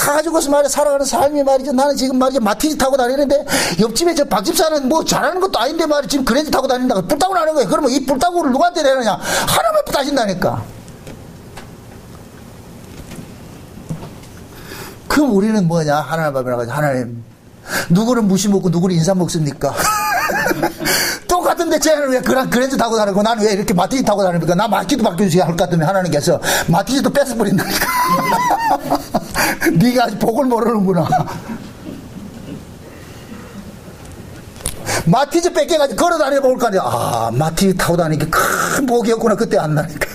가지고서 말이야 살아가는 삶이 말이죠. 나는 지금 말이죠 마티즈 타고 다니는데 옆집에 저 박집사는 뭐 잘하는 것도 아닌데 말이야 지금 그랜저 타고 다닌다. 뿔따구를 하는 거예요. 그러면 이 뿔따구를 누구한테 내느냐? 하나님 앞에 따진다니까. 그럼 우리는 뭐냐? 하나님 앞에 나가서 하나님 누구는 무시 먹고 누구는 인삼 먹습니까? 똑같은데 쟤는 왜 그랜저 타고 다니고 나는 왜 이렇게 마티즈 타고 다닙니까? 나 마티즈도 바뀌어주세요 할 것 같으면 하나님께서 마티즈도 뺏어버린다니까. 네가 아직 복을 모르는구나. 마티즈 뺏겨가지고 걸어 다녀 볼 거 아니야. 아, 마티즈 타고 다니니까 큰 복이었구나. 그때 안 나니까.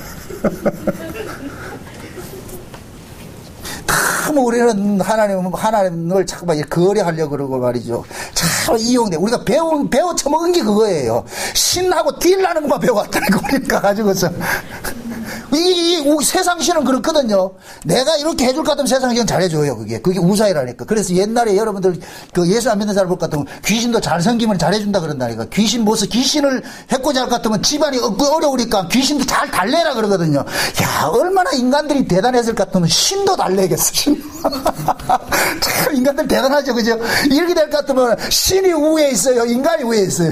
참 우리는 하나님을 자꾸만 거래하려고 그러고 말이죠. 참 이용돼. 우리가 배워 처먹은 게 그거예요. 신하고 딜하는 것만 배워왔다니까. 우리가 가지고서. 이 세상신은 그렇거든요. 내가 이렇게 해줄 것 같으면 세상신은 잘해줘요. 그게 우사이라니까. 그래서 옛날에 여러분들 그 예수 안 믿는 사람 볼 것 같으면 귀신도 잘 섬기면 잘해준다 그런다니까. 귀신을 해코지 할 것 같으면 집안이 어려우니까 귀신도 잘 달래라 그러거든요. 야, 얼마나 인간들이 대단했을 것 같으면 신도 달래겠어. 신. 참 인간들 대단하죠. 그죠? 이렇게 될 것 같으면 신이 우에 있어요. 인간이 우에 있어요.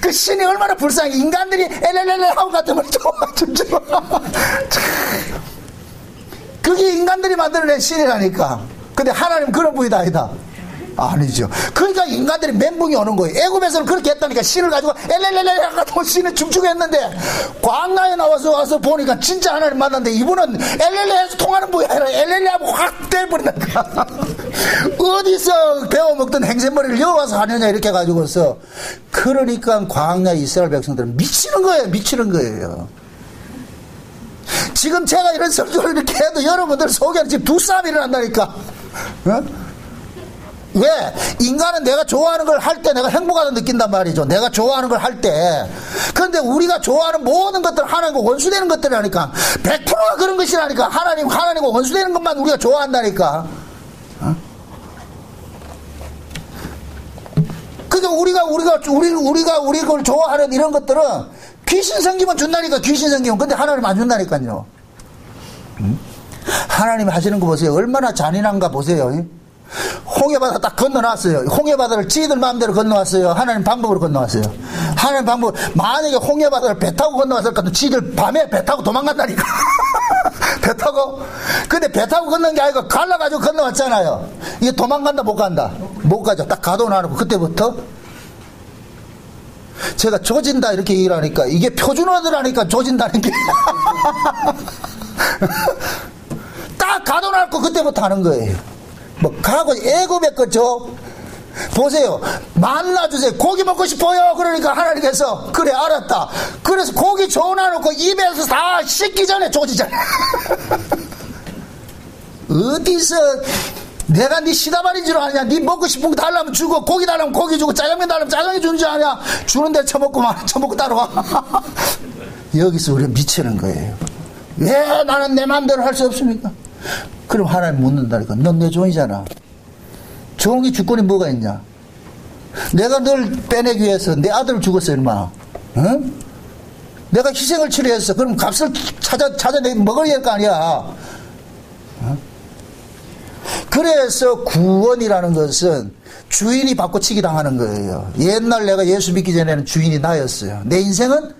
그 신이 얼마나 불쌍해. 인간들이 엘렐렐레 하고 같으면 좋아. 그게 인간들이 만들어낸 신이라니까. 근데 하나님 그런 분이 아니다. 아니죠. 그러니까 인간들이 멘붕이 오는 거예요. 애굽에서는 그렇게 했다니까. 신을 가지고 엘렐렐레 하고 신을 죽죽했는데 광야에 와서 보니까 진짜 하나님 만났는데 이분은 엘렐레에서 통하는 분이 아니라 엘렐레하고 확 떼버린다니까. 어디서 배워먹던 행세머리를 여와서 하느냐 이렇게 해가지고서. 그러니까 광야 이스라엘 백성들은 미치는 거예요. 지금 제가 이런 설교를 이렇게 해도 여러분들 속에는 지금 두 싸움이 일어난다니까. 어? 왜? 인간은 내가 좋아하는 걸 할 때 내가 행복하다 느낀단 말이죠. 내가 좋아하는 걸 할 때. 그런데 우리가 좋아하는 모든 것들 하나님과 원수되는 것들이라니까. 100%가 그런 것이라니까. 하나님과 원수되는 것만 우리가 좋아한다니까. 어? 그러니까 우리가 걸 좋아하는 이런 것들은 귀신 생기면 준다니까. 귀신 생기면. 근데 하나님 안 준다니까요. 하나님 하시는 거 보세요. 얼마나 잔인한가 보세요. 홍해바다 딱 건너놨어요. 홍해바다를 지들 마음대로 건너왔어요. 하나님 방법으로 건너왔어요. 하나님 방법. 만약에 홍해바다를 배 타고 건너왔을 것 같으면 지들 밤에 배 타고 도망간다니까. 배 타고. 근데 배 타고 건너는 게 아니고 갈라가지고 건너왔잖아요. 이게 도망간다 못 간다? 못 가죠. 딱 가둬놔놓고 그때부터 제가 조진다 이렇게 얘기를 하니까 이게 표준어들하니까 조진다는 게 딱 가둬놓고 그때부터 하는 거예요. 뭐 가고 애굽의 거죠. 보세요. 만나주세요. 고기 먹고 싶어요. 그러니까 하나님께서 그래 알았다. 그래서 고기 줘놔놓고 입에서 다 씻기 전에 조지잖아. 어디서 내가 네 시다발인 줄 아냐. 네 먹고 싶은 거 달라면 주고 고기 달라면 고기 주고 짜장면 달라면 짜장면 주는 줄 아냐. 주는데 처먹고만 처먹고 따라와. 여기서 우리가 미치는 거예요. 왜 나는 내 마음대로 할 수 없습니까? 그럼 하나님 묻는다니까. 넌 내 종이잖아. 종이 주권이 뭐가 있냐? 내가 널 빼내기 위해서 내 아들을 죽었어, 얼마나? 응? 내가 희생을 치료했어. 그럼 값을 찾아내 먹어야 될 거 아니야. 응? 그래서 구원이라는 것은 주인이 바꿔치기 당하는 거예요. 옛날 내가 예수 믿기 전에는 주인이 나였어요. 내 인생은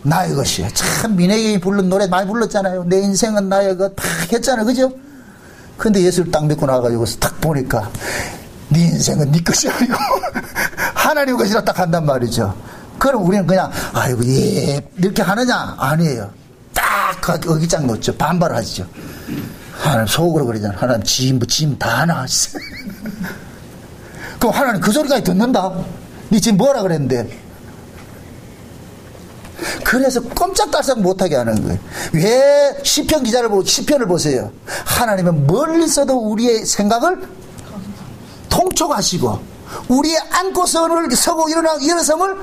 나의 것이에요. 참 민혜경이 부른 노래 많이 불렀잖아요. 내 인생은 나의 것 다 했잖아요. 그죠? 근데 예수를 딱 믿고 나가지고 딱 보니까 네 인생은 네 것이 아니고 하나님 것이라 딱 한단 말이죠. 그럼 우리는 그냥 아이고 예 이렇게 하느냐? 아니에요. 딱 어기장 놓죠. 반발하시죠. 하나님 속으로 그러잖아. 하나님 짐 다 하나. 그럼 하나님 그 소리까지 듣는다. 네 지금 뭐라 그랬는데? 그래서 꼼짝달싹 못하게 하는 거예요. 왜 시편 기자를 시편을 보세요. 하나님은 멀리서도 우리의 생각을 통촉하시고 우리의 안고선을 서고 일어섬을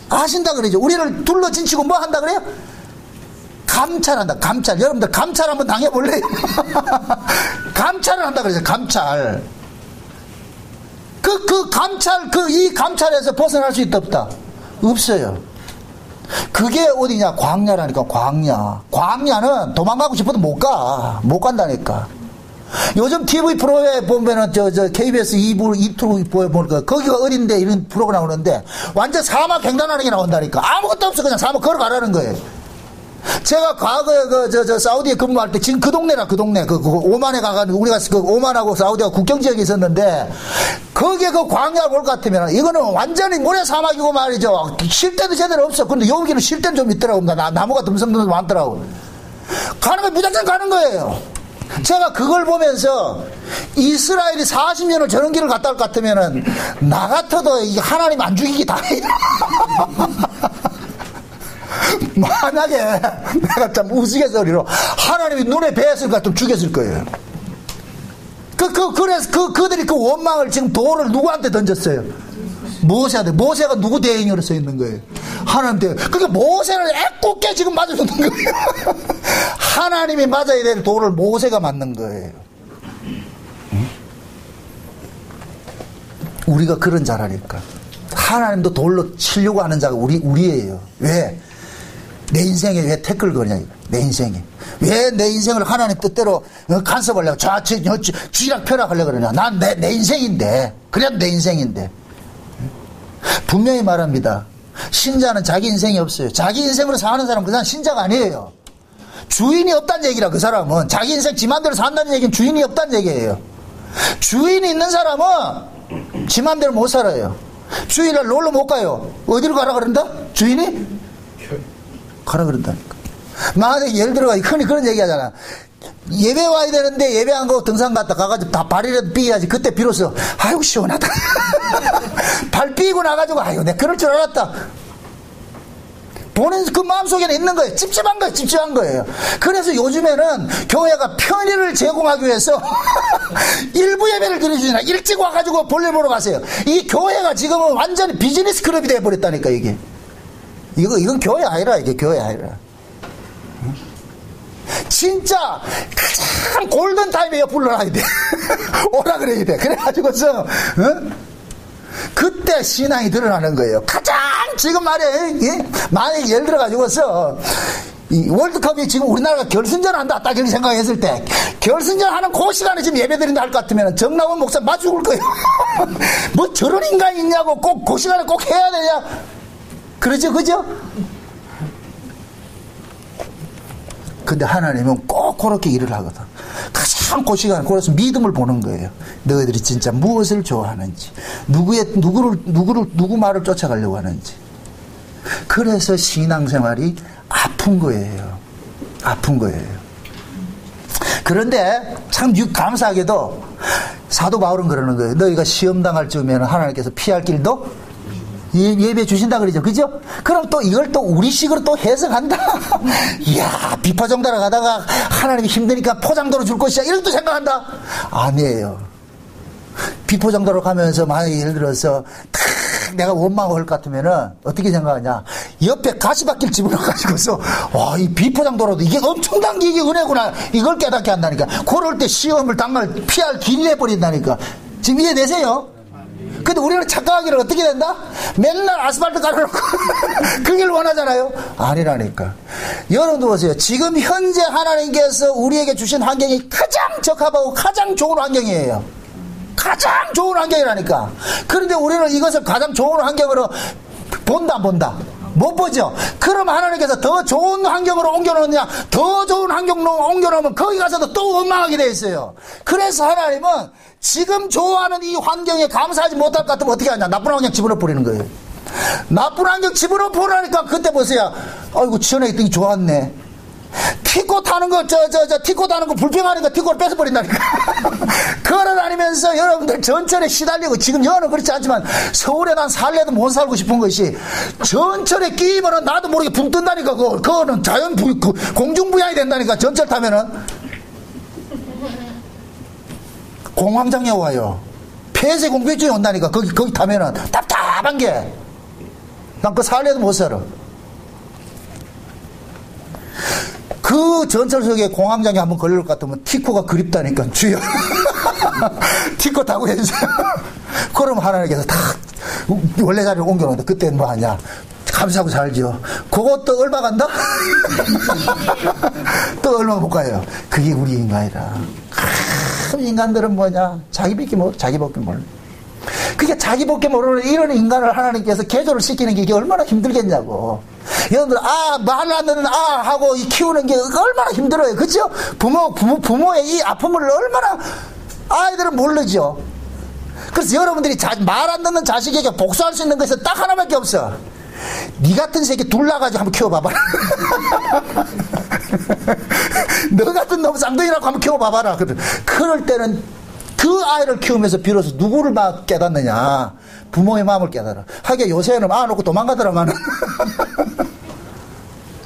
아신다 그러죠. 우리를 둘러진치고 뭐 한다 그래요? 감찰한다. 감찰. 여러분들 감찰 한번 당해볼래요? 감찰을 한다 그러죠. 감찰. 이 감찰에서 벗어날 수 있다 없다? 없어요. 그게 어디냐? 광야라니까. 광야는 도망가고 싶어도 못 간다니까. 요즘 TV 프로에 보면은 KBS 2투 보니까 거기가 어딘데 이런 프로가 나오는데 완전 사막 횡단하는 게 나온다니까. 아무것도 없어. 그냥 사막 걸어가라는 거예요. 제가 과거에 사우디에 근무할 때 지금 그 동네라 그 동네 오만에 가가지고 우리가 그 오만하고 사우디가 국경 지역에 있었는데 거기에 그 광야 볼 것 같으면 이거는 완전히 모래 사막이고 말이죠. 쉴 때도 제대로 없어. 근데 여기는 쉴 때는 좀 있더라고. 나무가 듬성듬성 많더라고. 가는 거 무작정 가는 거예요. 제가 그걸 보면서 이스라엘이 40년을 저런 길을 갔다 올 것 같으면은 나 같아도 하나님 안 죽이기 다행이다. 만약에 내가 참 우스갯소리로 하나님이 눈에 뵈었을 것 같으면 죽였을 거예요. 그래서 그들이 그 원망을 지금 돌을 누구한테 던졌어요? 모세한테. 모세가 누구 대행으로 서 있는 거예요? 하나님한테. 그러니까 모세를 애꿎게 지금 맞아주는 거예요. 하나님이 맞아야 될 돌을 모세가 맞는 거예요. 응? 우리가 그런 자라니까. 하나님도 돌로 치려고 하는 자가 우리예요. 왜? 내 인생에 왜 태클 거냐, 내 인생에. 왜 내 인생을 하나님 뜻대로 간섭하려고, 쥐락펴락하려고 그러냐. 난 내 인생인데. 그래도 내 인생인데. 분명히 말합니다. 신자는 자기 인생이 없어요. 자기 인생으로 사는 사람은 그 사람 신자가 아니에요. 주인이 없다는 얘기라, 그 사람은. 자기 인생 지 맘대로 산다는 얘기는 주인이 없다는 얘기예요. 주인이 있는 사람은 지 맘대로 못 살아요. 주일날 놀러 못 가요. 어디로 가라 그런다? 주인이? 가라 그런다니까. 만약에 예를 들어 흔히 그런 얘기 하잖아. 예배 와야 되는데 예배 안 가고 등산 갔다 가가지고 다 발이라도 삐야지. 그때 비로소 아이고 시원하다. 발 삐고 나가지고 아이고 내가 그럴 줄 알았다. 본인 그 마음속에는 있는 거예요. 찝찝한 거예요. 그래서 요즘에는 교회가 편의를 제공하기 위해서 일부 예배를 드려주잖아. 일찍 와가지고 볼일 보러 가세요. 이 교회가 지금은 완전히 비즈니스 클럽이 돼버렸다니까 이게. 이건 교회 아니라, 이게 교회 아니라. 진짜 가장 골든타임에 불러놔야 돼. 오라 그래야 돼. 그래가지고서 그때 신앙이 드러나는 거예요. 가장 지금 만약에 예를 들어가지고서 이 월드컵이 지금 우리나라가 결승전 한다 딱 이렇게 생각했을 때 결승전 하는 그 시간에 지금 예배 드린다 할 것 같으면 정남원 목사 맞 죽을 거예요. 뭐 저런 인간이 있냐고 꼭 그 시간에 꼭 해야 되냐. 그러죠, 그죠? 근데 하나님은 꼭 그렇게 일을 하거든. 가장 그 시간, 그래서 믿음을 보는 거예요. 너희들이 진짜 무엇을 좋아하는지, 누구 말을 쫓아가려고 하는지. 그래서 신앙생활이 아픈 거예요. 아픈 거예요. 그런데 참 감사하게도 사도 바울은 그러는 거예요. 너희가 시험 당할 즈음에는 하나님께서 피할 길도 예배 주신다 그러죠. 그죠? 그럼 또 이걸 또 우리식으로 또 해석한다. 이야, 비포정도로 가다가 하나님이 힘드니까 포장도로 줄 것이야. 이런 것도 생각한다. 아니에요. 비포정도로 가면서 만약에 예를 들어서 내가 원망을 할 것 같으면은 어떻게 생각하냐. 옆에 가시밭길 집어넣어가지고서 와, 이 비포장도로도 이게 엄청난 게 이게 은혜구나. 이걸 깨닫게 한다니까. 그럴 때 시험을 당할 피할 길이 내버린다니까. 지금 이해되세요? 근데 우리는 착각하기를 어떻게 된다? 맨날 아스팔트 깔아놓고 그 길 원하잖아요. 아니라니까. 여러분도 보세요. 지금 현재 하나님께서 우리에게 주신 환경이 가장 적합하고 가장 좋은 환경이에요. 가장 좋은 환경이라니까. 그런데 우리는 이것을 가장 좋은 환경으로 본다. 못 보죠. 그럼 하나님께서 더 좋은 환경으로 옮겨놓느냐, 더 좋은 환경으로 옮겨놓으면 거기 가서도 또 원망하게 돼 있어요. 그래서 하나님은 지금 좋아하는 이 환경에 감사하지 못할 것 같으면 어떻게 하냐. 나쁜 환경 집어넣어 버리는 거예요. 나쁜 환경 집어넣어 버리니까 그때 보세요. 아이고, 지원에 있던 게 좋았네. 티코 타는 거, 티코 타는 거 불평하니까 티코를 뺏어버린다니까. 걸어다니면서 여러분들 전철에 시달리고, 지금 여는 그렇지 않지만, 서울에 난 살래도 못 살고 싶은 것이, 전철에 끼면은 나도 모르게 붕 뜬다니까. 그거는 공중부양이 된다니까, 전철 타면은. 공황장애 와요. 폐쇄 공포증이 온다니까. 거기 타면은. 답답한 게. 난 그거 살래도 못 살아. 그 전철 속에 공황장애 한번 걸릴 것 같으면 티코가 그립다니까. 주여 티코 타고 해주세요. 그럼 하나님께서 다 원래 자리를 옮겨놓는다. 그때는 뭐 하냐, 감사하고 살죠. 그것도 얼마 간다? 또 얼마 못 가요. 그게 우리 인간이라. 인간들은 뭐냐, 자기밖에 몰라. 그게 자기밖에 모르는 이런 인간을 하나님께서 개조를 시키는 게 이게 얼마나 힘들겠냐고. 여러분들, 말을 안 듣는 하고 키우는 게 얼마나 힘들어요. 그죠? 부모의 이 아픔을 얼마나 아이들은 모르죠. 그래서 여러분들이 말 안 듣는 자식에게 복수할 수 있는 것은 딱 하나밖에 없어. 니 같은 새끼 둘 나가지고 한번 키워봐봐라. 너 같은 놈 쌍둥이라고 한번 키워봐봐라. 그럴 때는 그 아이를 키우면서 비로소 누구를 막 깨닫느냐, 부모의 마음을 깨달아. 하긴 요새는 놓고 도망가더라만.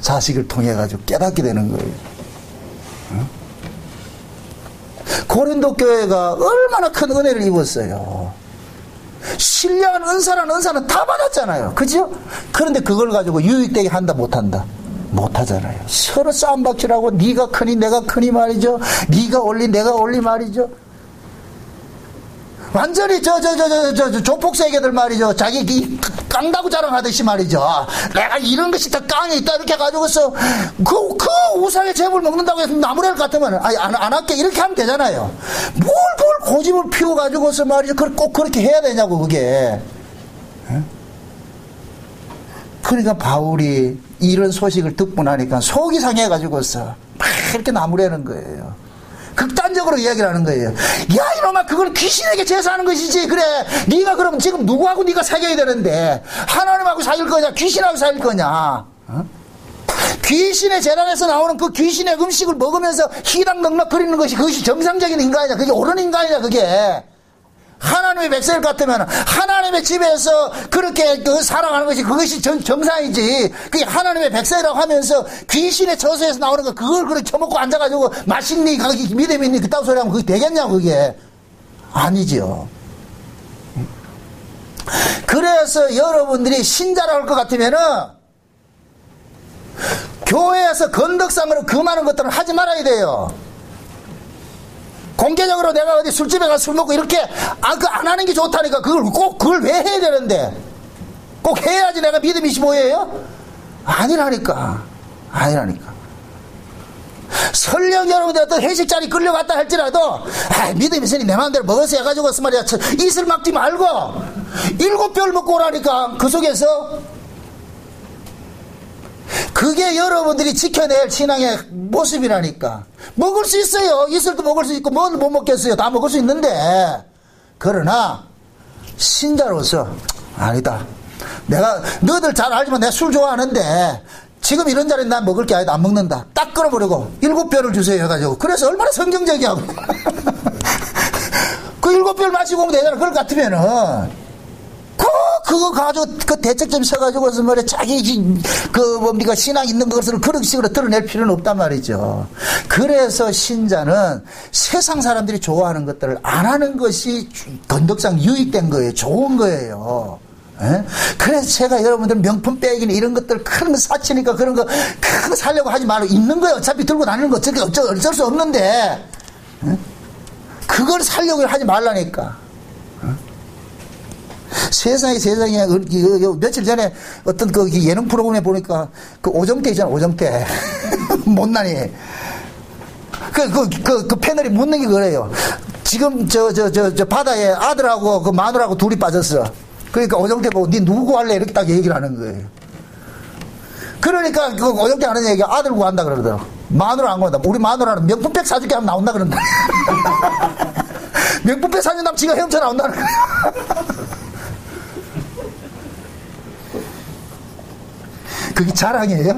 자식을 통해 가지고 깨닫게 되는 거예요. 고린도 교회가 얼마나 큰 은혜를 입었어요. 신령한 은사는 다 받았잖아요. 그죠? 그런데 그걸 가지고 유익되게 한다 못한다? 못하잖아요. 서로 싸움박질하고 네가 크니 내가 크니 말이죠. 네가 올리 내가 올리 말이죠. 완전히 조폭세계들 말이죠. 자기 깡다구 자랑하듯이 말이죠. 내가 이런 것이 더 깡에 있다 이렇게 가지고서 그 우상의 재물 먹는다고 해서 나무랄 같으면 안 할게 이렇게 하면 되잖아요. 뭘 그걸 고집을 피워 가지고서 말이죠. 꼭 그렇게 해야 되냐고 그게. 그러니까 바울이 이런 소식을 듣고 나니까 속이 상해 가지고서 막 이렇게 나무라는 거예요. 극단적으로 이야기를 하는 거예요. 야, 이놈아, 그건 귀신에게 제사하는 것이지. 그래, 네가 그럼 지금 누구하고 네가 사귀어야 되는데 하나님하고 사귈 거냐, 귀신하고 사귈 거냐? 귀신의 재단에서 나오는 그 귀신의 음식을 먹으면서 희당넉넉 거리는 것이 그것이 정상적인 인간이냐, 그게 옳은 인간이냐, 그게. 하나님의 백성일 같으면 하나님의 집에서 그렇게 사랑하는 것이 그것이 정상이지. 그게 하나님의 백성이라고 하면서 귀신의 저수에서 나오는 거 그걸 그렇게 처먹고 앉아가지고 맛있니 믿음 있니 그따위 소리 하면 그게 되겠냐고. 그게 아니죠. 그래서 여러분들이 신자라고 할 것 같으면은 교회에서 건덕상으로 그 많은 것들은 하지 말아야 돼요. 공개적으로 내가 어디 술집에 가서 술 먹고 이렇게 안 하는 게 좋다니까. 그걸 왜 해야 되는데? 꼭 해야지 내가 믿음이 25예요? 아니라니까. 설령 여러분들 어떤 회식 자리 끌려갔다 할지라도 믿음이 있으니 내 마음대로 먹어서 해가지고 말이야 이슬 막지 말고 7별 먹고 오라니까. 그 속에서 그게 여러분들이 지켜낼 신앙의 모습이라니까. 먹을 수 있어요. 이슬도 먹을 수 있고 뭘 못 먹겠어요. 다 먹을 수 있는데, 그러나 신자로서 아니다. 내가 너희들 잘 알지만 내가 술 좋아하는데 지금 이런 자리에 난 먹을 게 아니다. 안 먹는다. 딱 끊어버리고 7별을 주세요 해가지고. 그래서 얼마나 성경적이하고 그 7별 마시고 오면 되잖아. 그럴 것 같으면은 그거 가지고 그 대책점 써가지고서 말이야 자기 뭡니까 신앙 있는 것을 그런 식으로 드러낼 필요는 없단 말이죠. 그래서 신자는 세상 사람들이 좋아하는 것들을 안 하는 것이 건덕상 유익된 거예요. 좋은 거예요. 예? 그래서 제가 여러분들 명품 빼기는 이런 것들 큰 거 사치니까 그런 거 큰 거 사려고 하지 말고 있는 거예요. 어차피 들고 다니는 거 어쩔 수 없는데, 예? 그걸 사려고 하지 말라니까. 세상에 며칠 전에 어떤 그 예능 프로그램에 보니까 그 오정태 있잖아. 오정태 못난이 그 패널이 묻는 게 그래요. 지금 저 바다에 아들하고 그 마누라하고 둘이 빠졌어. 그러니까 오정태 보고 니 누구 할래 이렇게 딱 얘기를 하는 거예요. 그러니까 그 오정태 하는 얘기가 아들 구한다 그러더라고. 마누라 안 구한다. 우리 마누라는 명품백 사줄게 하면 나온다 그런다. 명품백 사준다면 지가 헤엄쳐 나온다는 거야. 그게 자랑이에요?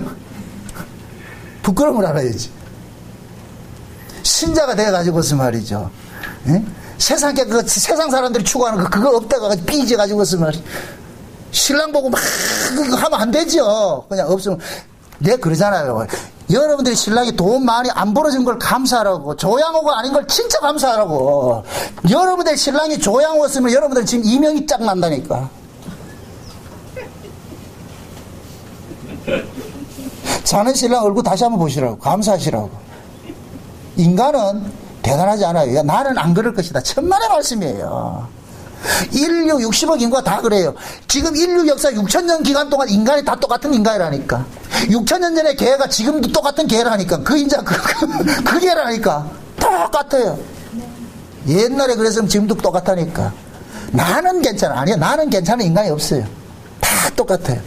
부끄러움을 알아야지. 신자가 돼가지고서 말이죠. 예? 세상 사람들이 추구하는 그거 없다가 삐져가지고서 말이죠. 신랑 보고 막 그거 하면 안 되죠. 그냥 없으면. 내가 그러잖아요. 여러분들이 신랑이 돈 많이 안 벌어진 걸 감사하라고. 조양호가 아닌 걸 진짜 감사하라고. 여러분들 신랑이 조양호였으면 여러분들 지금 이명이 짝 난다니까. 자는 신랑 얼굴 다시 한번 보시라고. 감사하시라고. 인간은 대단하지 않아요. 나는 안 그럴 것이다. 천만의 말씀이에요. 인류 60억 인구가 다 그래요. 지금 인류 역사 6천년 기간 동안 인간이 다 똑같은 인간이라니까. 6천년 전에 개가 지금도 똑같은 개라니까. 그 인자 그 개라니까. 똑같아요. 옛날에 그랬으면 지금도 똑같다니까. 나는 괜찮아. 아니야. 나는 괜찮은 인간이 없어요. 다 똑같아요.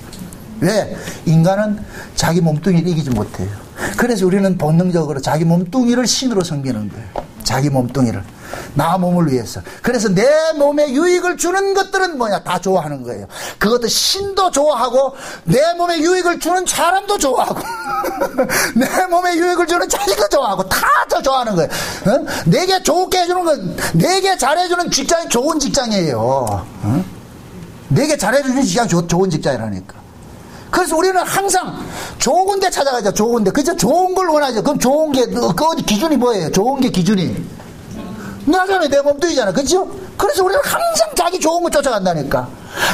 왜? 인간은 자기 몸뚱이를 이기지 못해요. 그래서 우리는 본능적으로 자기 몸뚱이를 신으로 섬기는 거예요. 자기 몸뚱이를. 나 몸을 위해서. 그래서 내 몸에 유익을 주는 것들은 뭐냐? 다 좋아하는 거예요. 그것도 신도 좋아하고 내 몸에 유익을 주는 사람도 좋아하고 내 몸에 유익을 주는 자식도 좋아하고 다 좋아하는 거예요. 어? 내게 좋게 해주는 건 내게 잘해주는 직장이 좋은 직장이에요. 어? 내게 잘해주는 직장이 좋은 직장이라니까. 그래서 우리는 항상 좋은 데 찾아가죠. 좋은 데. 그죠? 좋은 걸 원하죠. 그럼 좋은 게, 그 기준이 뭐예요? 좋은 게 기준이. 나잖아요. 내 몸뚱이잖아. 그죠? 그래서 우리는 항상 자기 좋은 거 쫓아간다니까.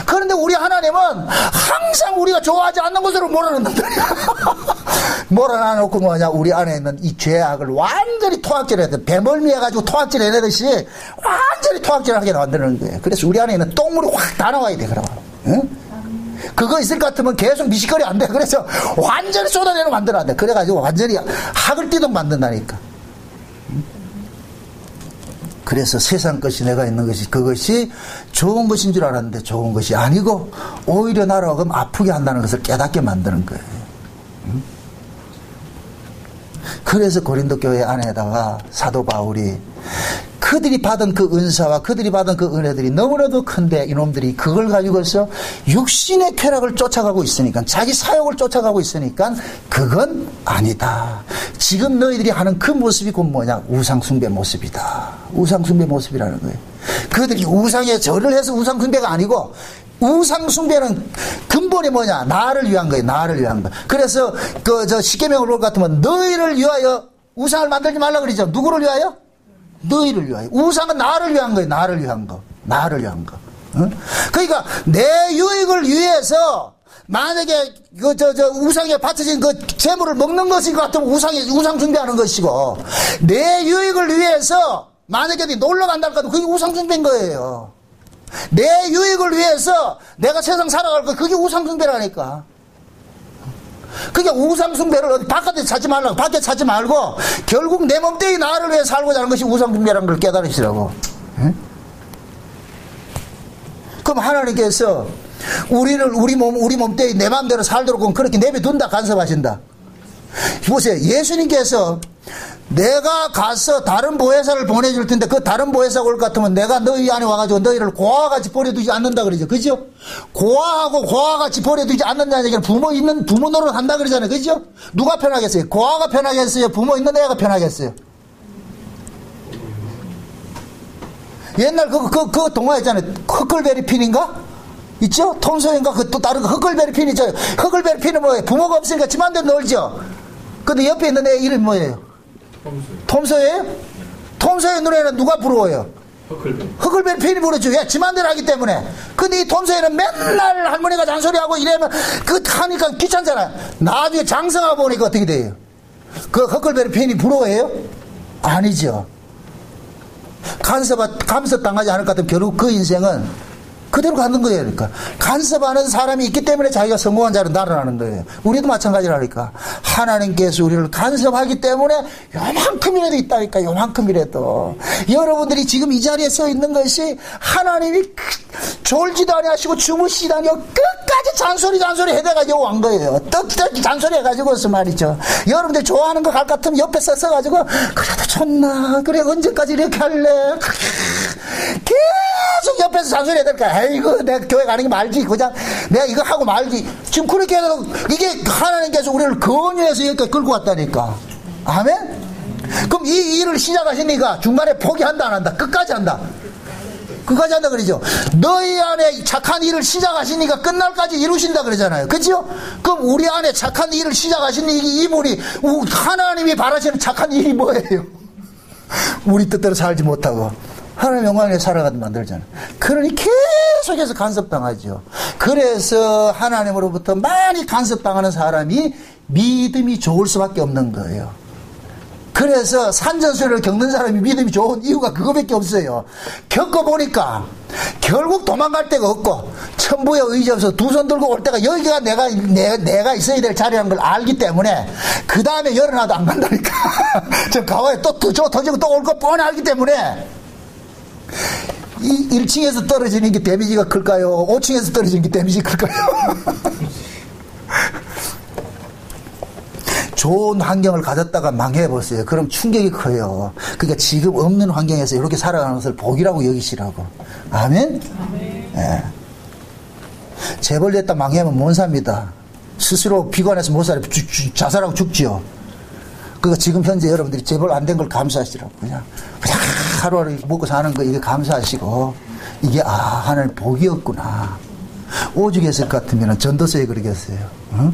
그런데 우리 하나님은 항상 우리가 좋아하지 않는 것으로 몰아넣는다. 몰아넣고 뭐냐? 우리 안에 있는 이 죄악을 완전히 토악질해야 돼. 배멀미 해가지고 토악질 해내듯이 완전히 토악질하게 만드는 거예요. 그래서 우리 안에 있는 똥물이 확 다 나와야 돼. 그러면. 응? 그거 있을 것 같으면 계속 미식거리 안 돼. 그래서 완전히 쏟아내는 만들어 안 돼. 그래가지고 완전히 학을 띠동 만든다니까. 그래서 세상 것이 내가 있는 것이 그것이 좋은 것인 줄 알았는데 좋은 것이 아니고 오히려 나를 어금 아프게 한다는 것을 깨닫게 만드는 거예요. 그래서 고린도 교회 안에다가 사도 바울이 그들이 받은 그 은사와 그들이 받은 그 은혜들이 너무나도 큰데 이놈들이 그걸 가지고서 육신의 쾌락을 쫓아가고 있으니까 자기 사욕을 쫓아가고 있으니까 그건 아니다. 지금 너희들이 하는 그 모습이 곧 뭐냐? 우상숭배 모습이다. 우상숭배 모습이라는 거예요. 그들이 우상에 절을 해서 우상숭배가 아니고 우상숭배는 근본이 뭐냐? 나를 위한 거예요. 나를 위한 거. 그래서 저 십계명을 볼 것 같으면 너희를 위하여 우상을 만들지 말라 그러죠. 누구를 위하여? 너희를 위하여. 우상은 나를 위한 거예요. 나를 위한 거. 나를 위한 거. 어? 그러니까 내 유익을 위해서 만약에 우상에 바쳐진 그 재물을 먹는 것인 것 같으면 우상 숭배하는 것이고 내 유익을 위해서 만약에 놀러 간다 할까도 그게 우상 숭배인 거예요. 내 유익을 위해서 내가 세상 살아갈 거 그게 우상 숭배라니까. 그러니까 우상숭배를 어디 바깥에 찾지 말라고. 밖에 찾지 말고 결국 내 몸뚱이 나를 위해 살고자 하는 것이 우상숭배라는 걸 깨달으시라고. 응? 그럼 하나님께서 우리 몸뚱이 내 마음대로 살도록 그렇게 내버려둔다, 간섭하신다. 보세요. 예수님께서 내가 가서 다른 보혜사를 보내줄 텐데 그 다른 보혜사가 올 것 같으면 내가 너희 안에 와가지고 너희를 고아와 같이 버려두지 않는다 그러죠. 그죠? 고아하고 고아와 같이 버려두지 않는다는 얘기는 부모 노릇 한다 그러잖아요. 그죠? 누가 편하겠어요? 고아가 편하겠어요? 부모 있는 애가 편하겠어요? 옛날 그 동화 있잖아요. 허클베리 핀인가? 있죠? 톰소인가? 그 또 다른 거 허클베리 핀 있죠? 허클베리 핀은 뭐예요? 부모가 없으니까 지 맘대로 놀죠? 근데 옆에 있는 애 이름이 뭐예요? 톰소예요? 톰소의 노래는 누가 부러워요? 허클베리 핀이 부르죠. 왜? 지 맘대로 하기 때문에. 근데 이 톰소에는 맨날 할머니가 잔소리하고 이러면 하니까 귀찮잖아요. 나중에 장성하고 보니까 어떻게 돼요? 그 허클베리 핀이 부러워해요? 아니죠. 간섭당하지 않을 것 같으면 결국 그 인생은 그대로 가는 거예요. 그러니까 간섭하는 사람이 있기 때문에 자기가 성공한 자로 날아나는 거예요. 우리도 마찬가지라니까. 하나님께서 우리를 간섭하기 때문에 요만큼이라도 있다니까. 요만큼이라도. 여러분들이 지금 이 자리에 서 있는 것이 하나님이 졸지도 아니하시고 주무시지도 아니하고 끝까지 잔소리 해대가지고 온 거예요. 떡떡 잔소리 해가지고서 말이죠. 여러분들 좋아하는 거 갈 것 같으면 옆에 서가지고 그래도 좋나, 그래 언제까지 이렇게 할래, 계속 옆에서 잔소리 해댈까. 아이고 내가 교회 가는 게 말지, 그냥 내가 이거 하고 말지. 지금 그렇게 해도 이게 하나님께서 우리를 권유해서 여기까지 끌고 왔다니까. 아멘. 그럼 이 일을 시작하시니까 중간에 포기한다 안 한다? 끝까지 한다. 끝까지 한다 그러죠. 너희 안에 착한 일을 시작하시니까 끝날까지 이루신다 그러잖아요. 그죠? 그럼 우리 안에 착한 일을 시작하신 이분이 하나님이 바라시는 착한 일이 뭐예요? 우리 뜻대로 살지 못하고 하나님 영광에 살아가게 만들잖아요. 그러니 계속해서 간섭당하죠. 그래서 하나님으로부터 많이 간섭당하는 사람이 믿음이 좋을 수밖에 없는 거예요. 그래서 산전수를 겪는 사람이 믿음이 좋은 이유가 그거밖에 없어요. 겪어보니까 결국 도망갈 데가 없고 천부에 의지 없어서 두 손 들고 올 때가 여기가 내가 있어야 될 자리라는 걸 알기 때문에 그 다음에 열어놔도 안 간다니까. 저 가와에 또 터지고 또 올 거 뻔히 알기 때문에. 이 1층에서 떨어지는 게 데미지가 클까요? 5층에서 떨어지는 게 데미지가 클까요? 좋은 환경을 가졌다가 망해보세요. 그럼 충격이 커요. 그러니까 지금 없는 환경에서 이렇게 살아가는 것을 복이라고 여기시라고. 아멘? 예. 재벌됐다 망하면 못 삽니다. 스스로 비관해서 못 살아요. 자살하고 죽지요. 그러니까 지금 현재 여러분들이 재벌 안 된 걸 감사하시라고. 그냥 하루하루 먹고 사는 거 이게 감사하시고, 이게 하나님 복이었구나. 오죽했을 것 같으면 전도서에 그러겠어요. 응?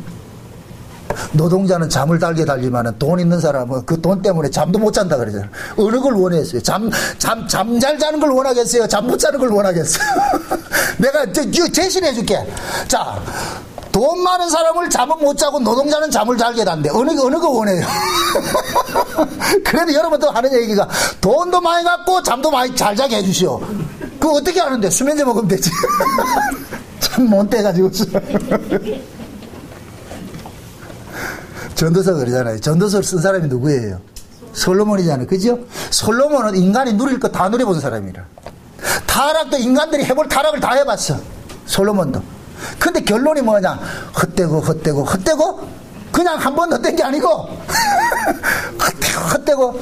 노동자는 잠을 달게 달리만은 돈 있는 사람은 그 돈 때문에 잠도 못 잔다 그러잖아요. 어느 걸 원했어요? 잠 잘 자는 걸 원하겠어요? 잠 못 자는 걸 원하겠어요? 내가 제시해 줄게. 자, 돈 많은 사람을 잠은 못 자고 노동자는 잠을 잘게 단대. 어느 거 원해요? 그래도 여러분도 하는 얘기가 돈도 많이 갖고 잠도 많이 잘 자게 해주시오. 그거 어떻게 하는데? 수면제 먹으면 되지. 참 못 돼가지고. 전도서가 그러잖아요. 전도서를 쓴 사람이 누구예요? 솔로몬이잖아요. 그죠? 솔로몬은 인간이 누릴 거 다 누려본 사람이라. 타락도 인간들이 해볼 타락을 다 해봤어. 솔로몬도. 근데 결론이 뭐냐? 헛되고 그냥 한 번 헛된 게 아니고 헛되고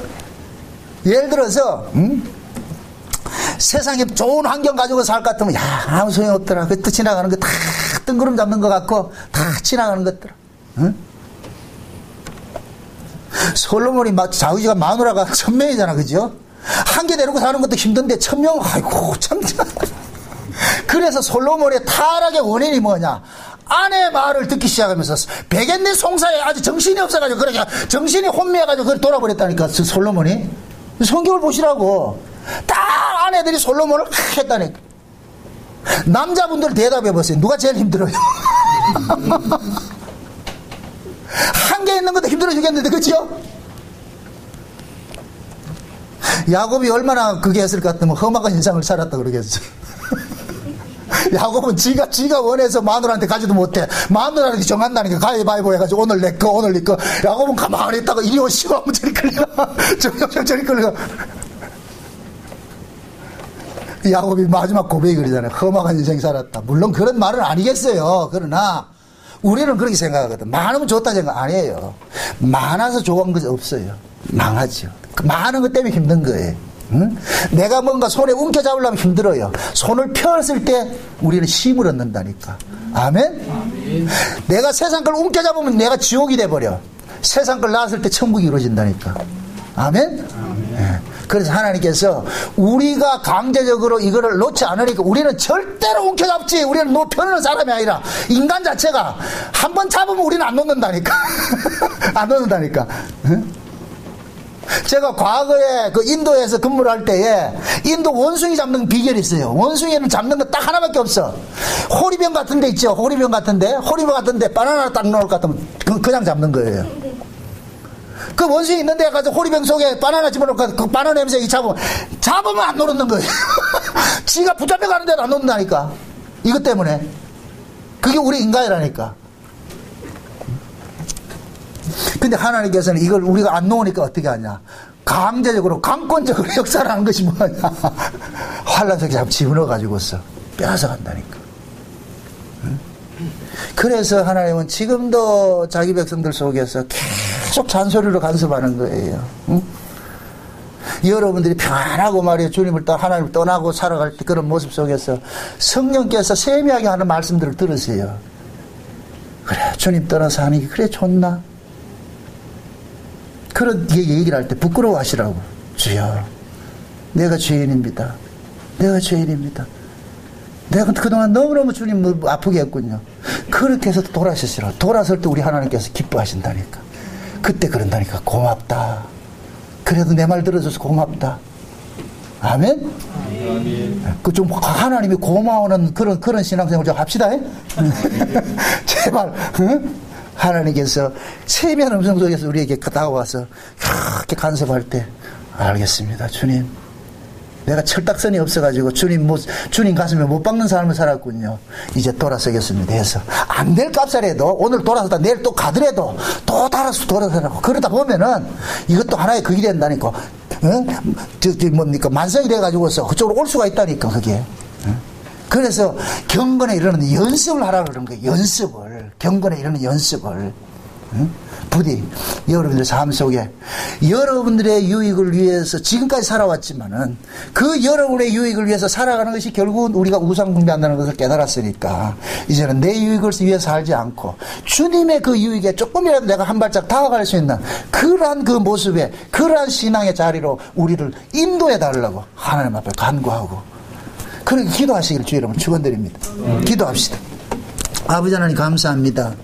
예를 들어서 세상에 좋은 환경 가지고 살 것 같으면 아무 소용없더라. 그때 지나가는 거 다 뜬구름 잡는 것 같고 다 지나가는 것더라. 응? 솔로몬이 자의지가 마누라가 1000명이잖아. 그죠? 한 개 데리고 사는 것도 힘든데 1000명, 아이고 참. 그래서 솔로몬의 타락의 원인이 뭐냐? 아내 말을 듣기 시작하면서 베갯네 송사에 아주 정신이 없어가지고 그러니까 정신이 혼미해가지고 그걸 돌아버렸다니까. 솔로몬이 성경을 보시라고. 딱 아내들이 솔로몬을 했다니까. 남자분들 대답해 보세요. 누가 제일 힘들어요? 한 개 있는 것도 힘들어 죽겠는데, 그치요? 야곱이 얼마나 그게 했을 것 같으면 험악한 인상을 살았다 그러겠어. 야곱은 지가 원해서 마누라한테 가지도 못해. 마누라한테 정한다니까 가위바위보 해가지고 오늘 내 거 오늘 네 거. 야곱은 가만히 있다가 이리 오시오 하면 저리 끌려. 저리 끌려. 야곱이 마지막 고백이 그러잖아요. 험악한 인생 살았다. 물론 그런 말은 아니겠어요. 그러나 우리는 그렇게 생각하거든. 많으면 좋다 생각 아니에요. 많아서 좋은 것이 없어요. 망하죠. 그 많은 것 때문에 힘든 거예요. 응? 내가 뭔가 손에 움켜잡으려면 힘들어요. 손을 펴었을 때 우리는 힘을 얻는다니까. 아멘? 내가 세상 걸 움켜잡으면 내가 지옥이 돼버려. 세상 걸 낳았을 때 천국이 이루어진다니까. 아멘? 네. 그래서 하나님께서 우리가 강제적으로 이거를 놓지 않으니까 우리는 절대로 움켜잡지. 우리는 펴는 사람이 아니라 인간 자체가 한 번 잡으면 우리는 안 놓는다니까. 안 놓는다니까. 응? 제가 과거에 그 인도에서 근무를 할 때에 인도 원숭이 잡는 비결이 있어요. 원숭이는 잡는 거 딱 하나밖에 없어. 호리병 같은 데 있죠. 호리병 같은데 바나나 딱 넣을 것 같으면 그냥 잡는 거예요. 그 원숭이 있는 데 가서 호리병 속에 바나나 집어넣고 그 바나나 냄새 잡으면 안 놓는 거예요. 지가 붙잡혀 가는 데도 안 놓는다니까. 이것 때문에. 그게 우리 인간이라니까. 근데 하나님께서는 이걸 우리가 안 놓으니까 어떻게 하냐. 강제적으로 강권적으로 역사를 하는 것이 뭐냐. 환란 속에 자꾸 집어넣어가지고서 빼앗아간다니까. 그래서 하나님은 지금도 자기 백성들 속에서 계속 잔소리로 간섭하는 거예요. 응? 여러분들이 편안하고 말이에요. 하나님을 떠나고 살아갈 때 그런 모습 속에서 성령께서 세미하게 하는 말씀들을 들으세요. 그래, 주님 떠나서 하는 게 그래 좋나? 그렇게 얘기를 할 때 부끄러워 하시라고. 주여, 내가 죄인입니다. 내가 죄인입니다. 내가 그동안 너무너무 주님 아프게 했군요. 그렇게 해서 돌아서시라고. 돌아설 때 우리 하나님께서 기뻐하신다니까. 그때 그런다니까. 고맙다. 그래도 내 말 들어줘서 고맙다. 아멘? 그 좀 하나님이 고마워하는 그런 신앙생활 좀 합시다. 제발. 응? 하나님께서 세미한 음성 속에서 우리에게 다가와서 그렇게 간섭할 때 알겠습니다. 주님, 내가 철딱선이 없어가지고 주님 가슴에 못 박는 삶을 살았군요. 이제 돌아서겠습니다 해서 안 될 값이라도 오늘 돌아서다 내일 또 가더라도 또 돌아서라고. 그러다 보면은 이것도 하나의 그게 된다니까. 뭡니까 만성이 돼가지고서 그쪽으로 올 수가 있다니까. 그게. 그래서 경건에 이르는 연습을 하라고 그러는 거예요. 경건에 이르는 연습을. 부디 여러분들의 삶 속에 여러분들의 유익을 위해서 지금까지 살아왔지만은 그 여러분의 유익을 위해서 살아가는 것이 결국은 우리가 우상 숭배한다는 것을 깨달았으니까 이제는 내 유익을 위해서 살지 않고 주님의 그 유익에 조금이라도 내가 한 발짝 다가갈 수 있는 그러한 그 모습에 그러한 신앙의 자리로 우리를 인도해 달라고 하나님 앞에 간구하고 그렇게 기도하시기를 주의 이름으로 축원드립니다. 기도합시다. 아버지 하나님 감사합니다.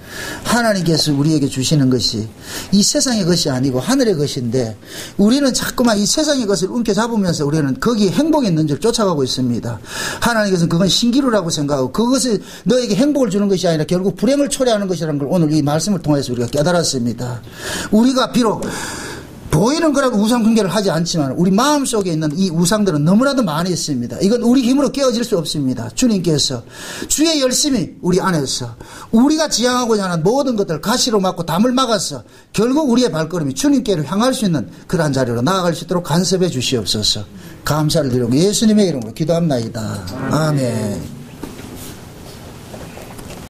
하나님께서 우리에게 주시는 것이 이 세상의 것이 아니고 하늘의 것인데 우리는 자꾸만 이 세상의 것을 움켜잡으면서 우리는 거기에 행복이 있는 줄 쫓아가고 있습니다. 하나님께서는 그건 신기루라고 생각하고 그것이 너에게 행복을 주는 것이 아니라 결국 불행을 초래하는 것이라는 걸 오늘 이 말씀을 통해서 우리가 깨달았습니다. 우리가 비록 보이는 거라도 우상 숭배를 하지 않지만 우리 마음속에 있는 이 우상들은 너무나도 많이 있습니다. 이건 우리 힘으로 깨어질 수 없습니다. 주님께서 주의 열심히 우리 안에서 우리가 지향하고자 하는 모든 것들 가시로 막고 담을 막아서 결국 우리의 발걸음이 주님께로 향할 수 있는 그러한 자리로 나아갈 수 있도록 간섭해 주시옵소서. 감사를 드리고 예수님의 이름으로 기도합나이다. 아멘.